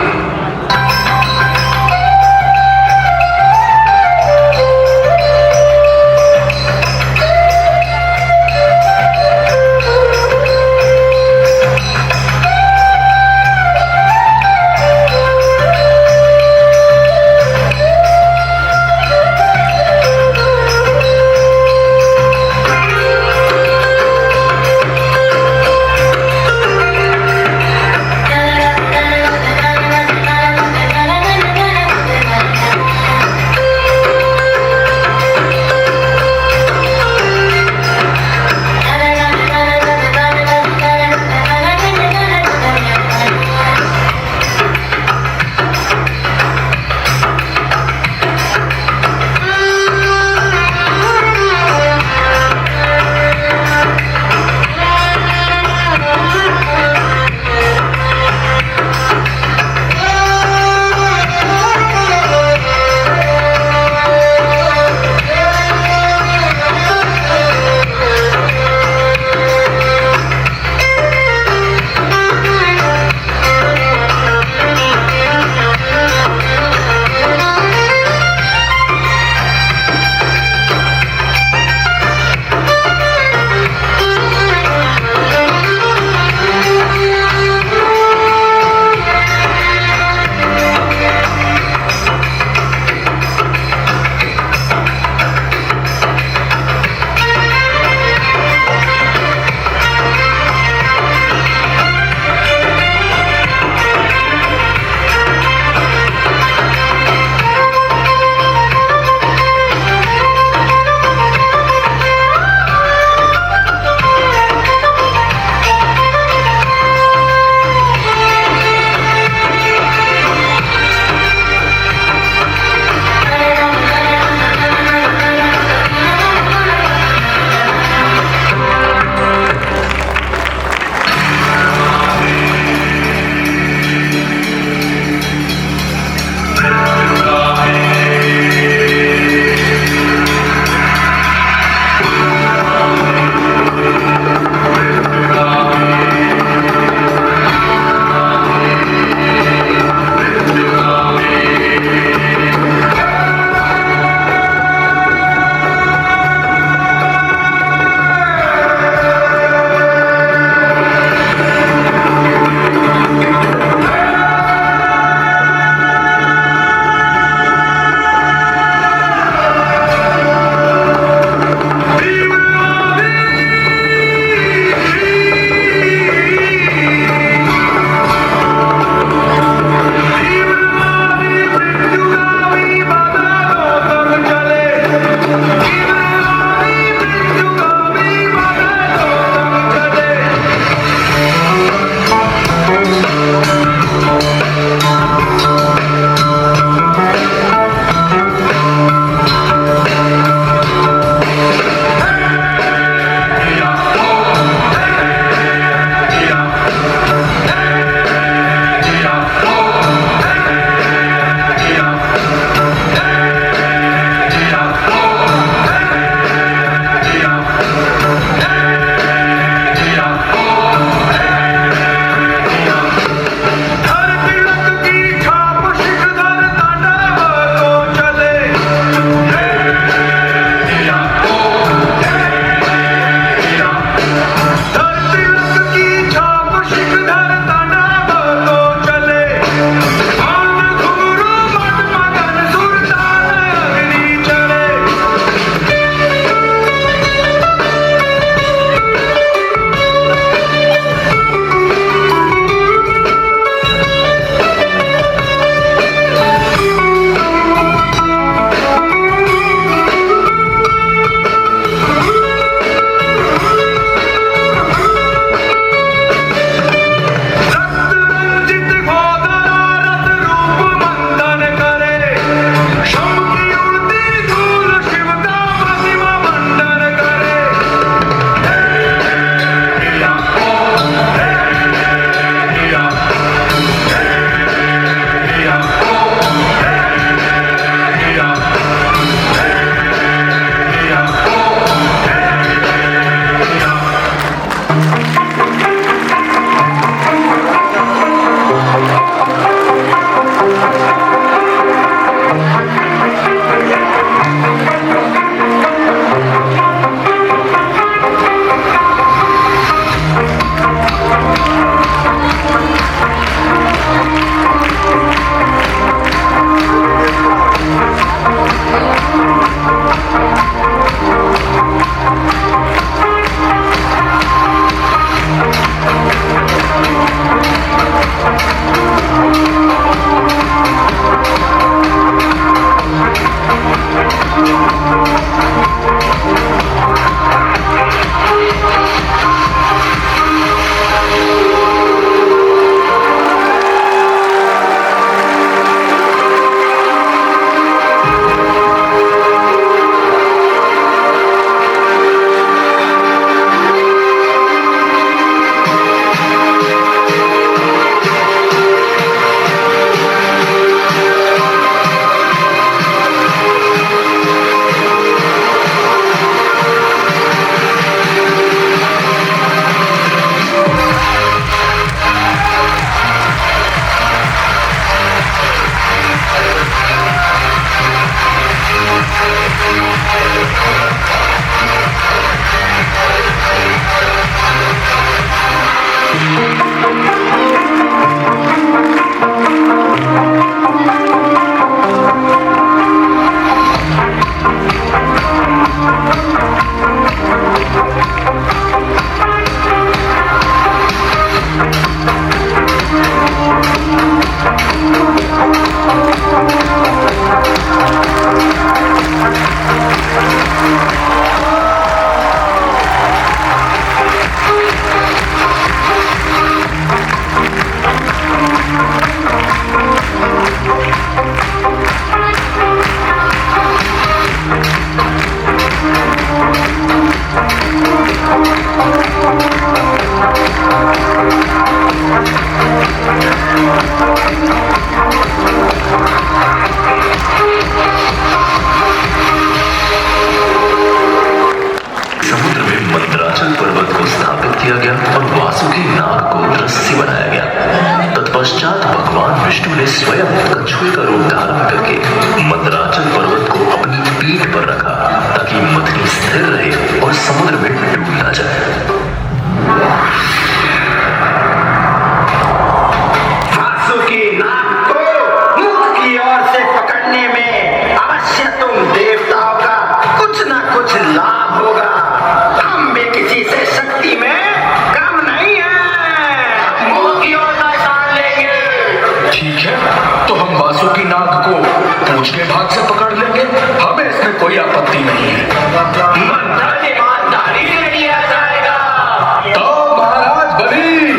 भगवान विष्णु ने स्वयं कछुए का रूप धारण करके मंदराचल पर्वत को अपनी पीठ पर रखा ताकि मथनी स्थिर रहे और समुद्र में डूब ना जाए। वासुकी नाग को मुख की ओर से पकड़ने में अवश्य तुम देवताओं का कुछ ना कुछ लाभ होगा। हम भी किसी से शक्ति में कम नहीं है। मुख की ओर निशान लेंगे। ठीक है, तो हम वासुकी नाग को पूंछ के भाग से पकड़ लेंगे, हमें इसमें कोई आपत्ति नहीं है। मंथन ईमानदारी से लिया जाएगा। तो महाराज बलि,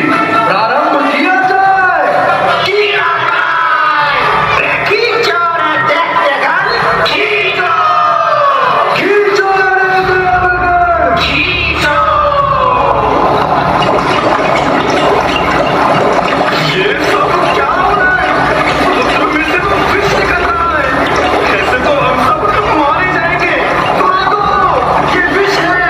प्रारंभ किया जाए। किया जाए। खींचो रे दैत्यगण, खींचो। खींचो रे देवगण। खींचो। ये सब क्या हो रहा है? समुद्र में से तो फिश निकल रहा है। ऐसे तो हम सब मारे जाएंगे। भागो, ये विष है।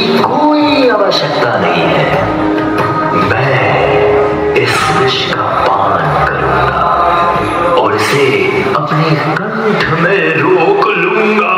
की कोई आवश्यकता नहीं है। मैं इस विष का पान करूंगा और इसे अपने कंठ में रोक लूंगा।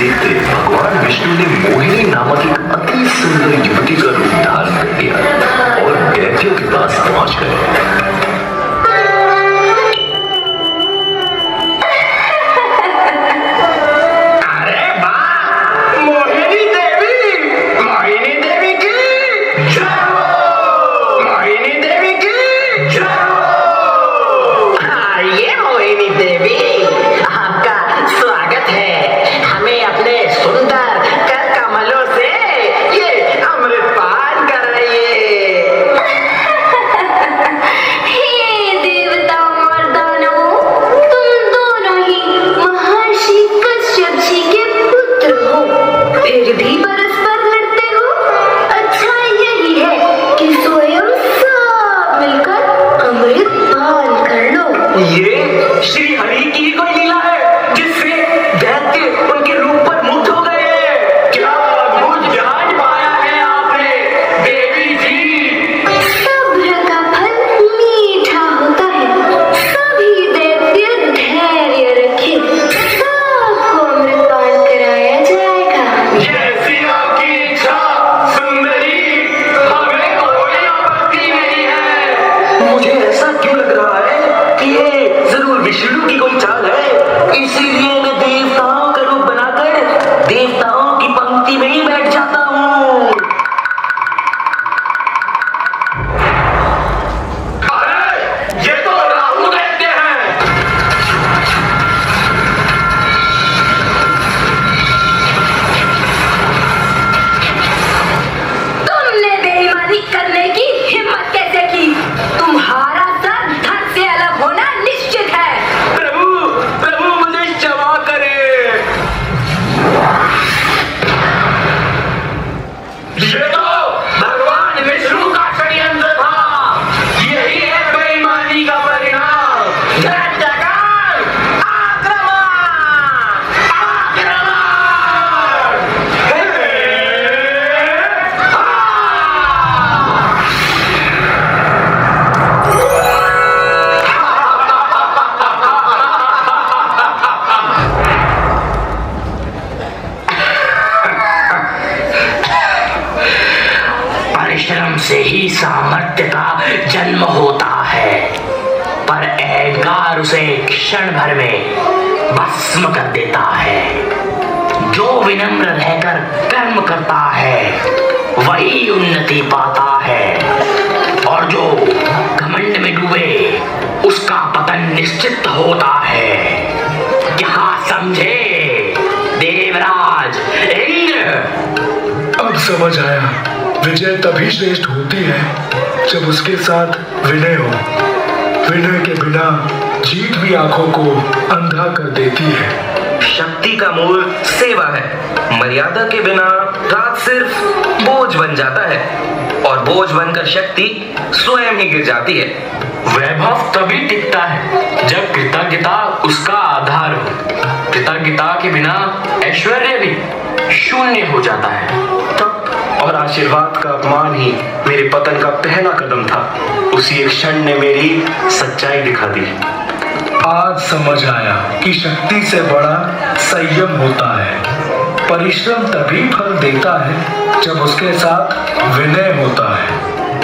देखते भगवान विष्णु ने मोहिनी नामक एक अति सुंदर युवती का रूप धारण कर लिया और दैत्यों के पास पहुंच गए। से ही सामर्थ्य का जन्म होता है, पर अहंकार उसे क्षण भर में भस्म कर देता है। जो विनम्र रहकर कर्म करता है वही उन्नति पाता है, और जो घमंड में डूबे उसका पतन निश्चित होता है। क्या समझे देवराज इंद्र? अब समझ आया, विजय तभी श्रेष्ठ होती है जब उसके साथ विनय हो। विनय के बिना जीत भी आंखों को अंधा कर देती है। शक्ति का मूल सेवा है। मर्यादा के बिना राज सिर्फ बोझ बन जाता है, और बोझ बनकर शक्ति स्वयं ही गिर जाती है। वैभव तभी टिकता है जब कृतज्ञता उसका आधार हो। कृतज्ञता के बिना ऐश्वर्य भी शून्य हो जाता है। और आशीर्वाद का अपमान ही मेरे पतन का पहला कदम था। उसी एक क्षण ने मेरी सच्चाई दिखा दी। आज समझ आया कि शक्ति से बड़ा संयम होता है। परिश्रम तभी फल देता है जब उसके साथ विनय होता है।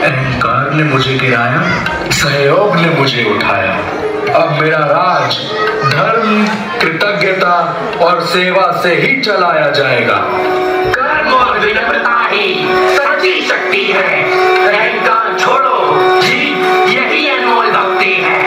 अहंकार ने मुझे गिराया, सहयोग ने मुझे उठाया। अब मेरा राज धर्म, कृतज्ञता और सेवा से ही चलाया जाएगा। कर्म और विनम्रता ही सच्ची शक्ति है। अहंकार छोड़ो जी, यही अनमोल भक्ति है।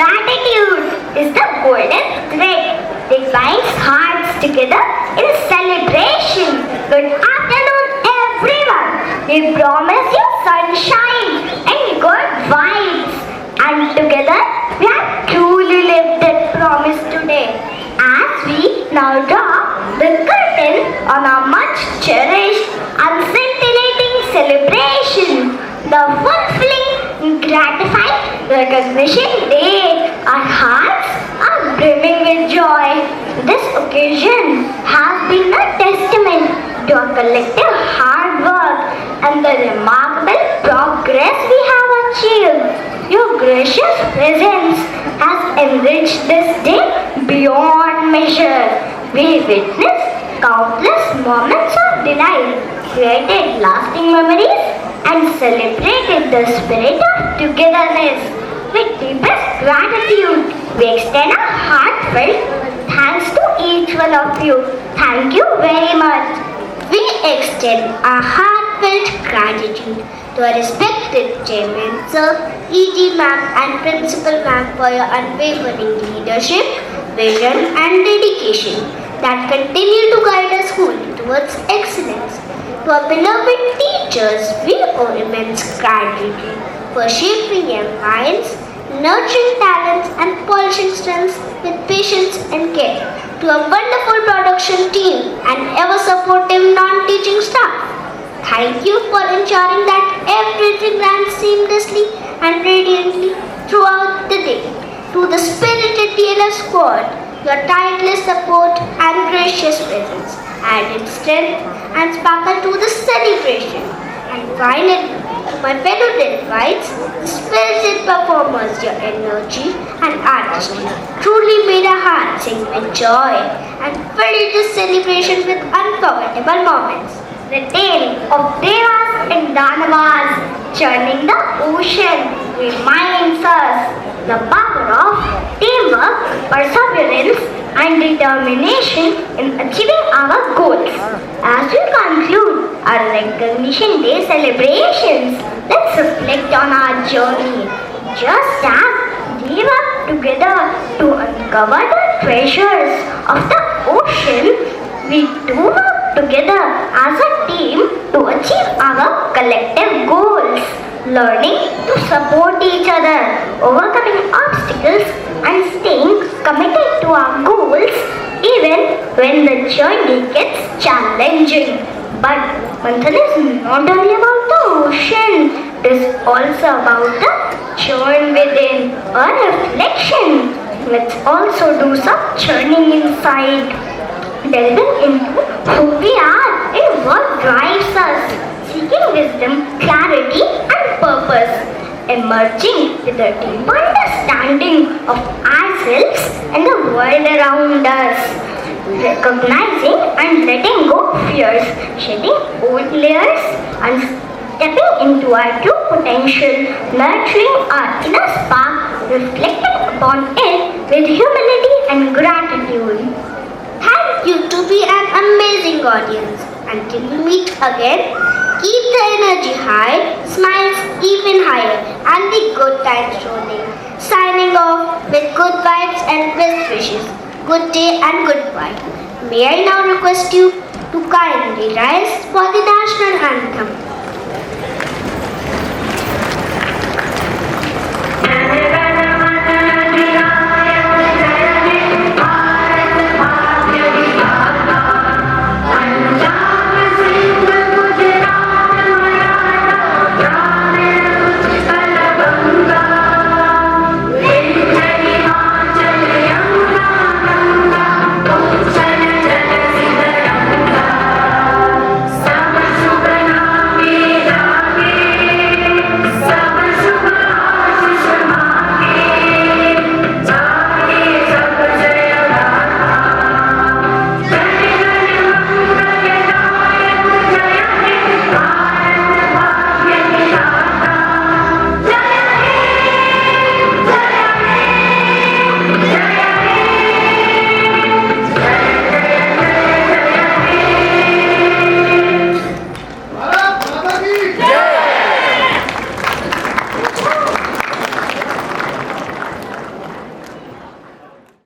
Gratitude is the golden thread that binds hearts together in celebration. Good afternoon, everyone. We promise you sunshine and good vibes. And together, we have truly lived that promise today. As we now draw the curtain on our much cherished and scintillating celebration, the fulfilling, gratifying recognition day, our hearts are brimming with joy. This occasion has been a testament to our collective hard work and the remarkable progress we have achieved. Your gracious presence has enriched this day beyond measure. We witnessed countless moments of delight, created lasting memories, and celebrated the spirit of togetherness. With deepest gratitude, we extend our heartfelt thanks to each one of you. Thank you very much. We extend our heartfelt gratitude to our respected Chairman Sir E.G. Ma'am and Principal Ma'am for your unwavering leadership, vision and dedication that continue to guide our school towards excellence. To our beloved teachers, we owe immense gratitude for shaping young minds, nurturing talents and polishing strengths with patience and care. To a wonderful production team and ever supportive non-teaching staff, thank you for ensuring that everything ran seamlessly and radiantly throughout the day. To the spirited DLF squad, your tireless support and gracious presence added strength and sparkle to the celebration. And finally, to my fellow Delphites, the spirited performers, your energy and artistry truly made our hearts sing with joy and filled this celebration with unforgettable moments. The tale of Devas and Danavas churning the ocean reminds us the power of teamwork, perseverance, and determination in achieving our goals. As we conclude our Recognition Day celebrations, let's reflect on our journey. Just as we work together to uncover the treasures of the ocean, we do work together as a team to achieve our collective goals, learning to support each other, overcoming obstacles, and staying committed to our goals even when the journey gets challenging. But Manthan is not only about the ocean, it is also about the journey within, a reflection. Let's also do some journeying inside, delving into who we are and what drives us, seeking wisdom, clarity and purpose, emerging with a deep understanding of ourselves and the world around us, recognizing and letting go of fears, shedding old layers and stepping into our true potential, nurturing our inner spark, reflecting upon it with humility and gratitude. Thank you to be an amazing audience. Until we meet again, keep the energy high, smiles even higher, and the good times rolling. Signing off with good vibes and best wishes. Good day and goodbye. May I now request you to kindly rise for the national anthem.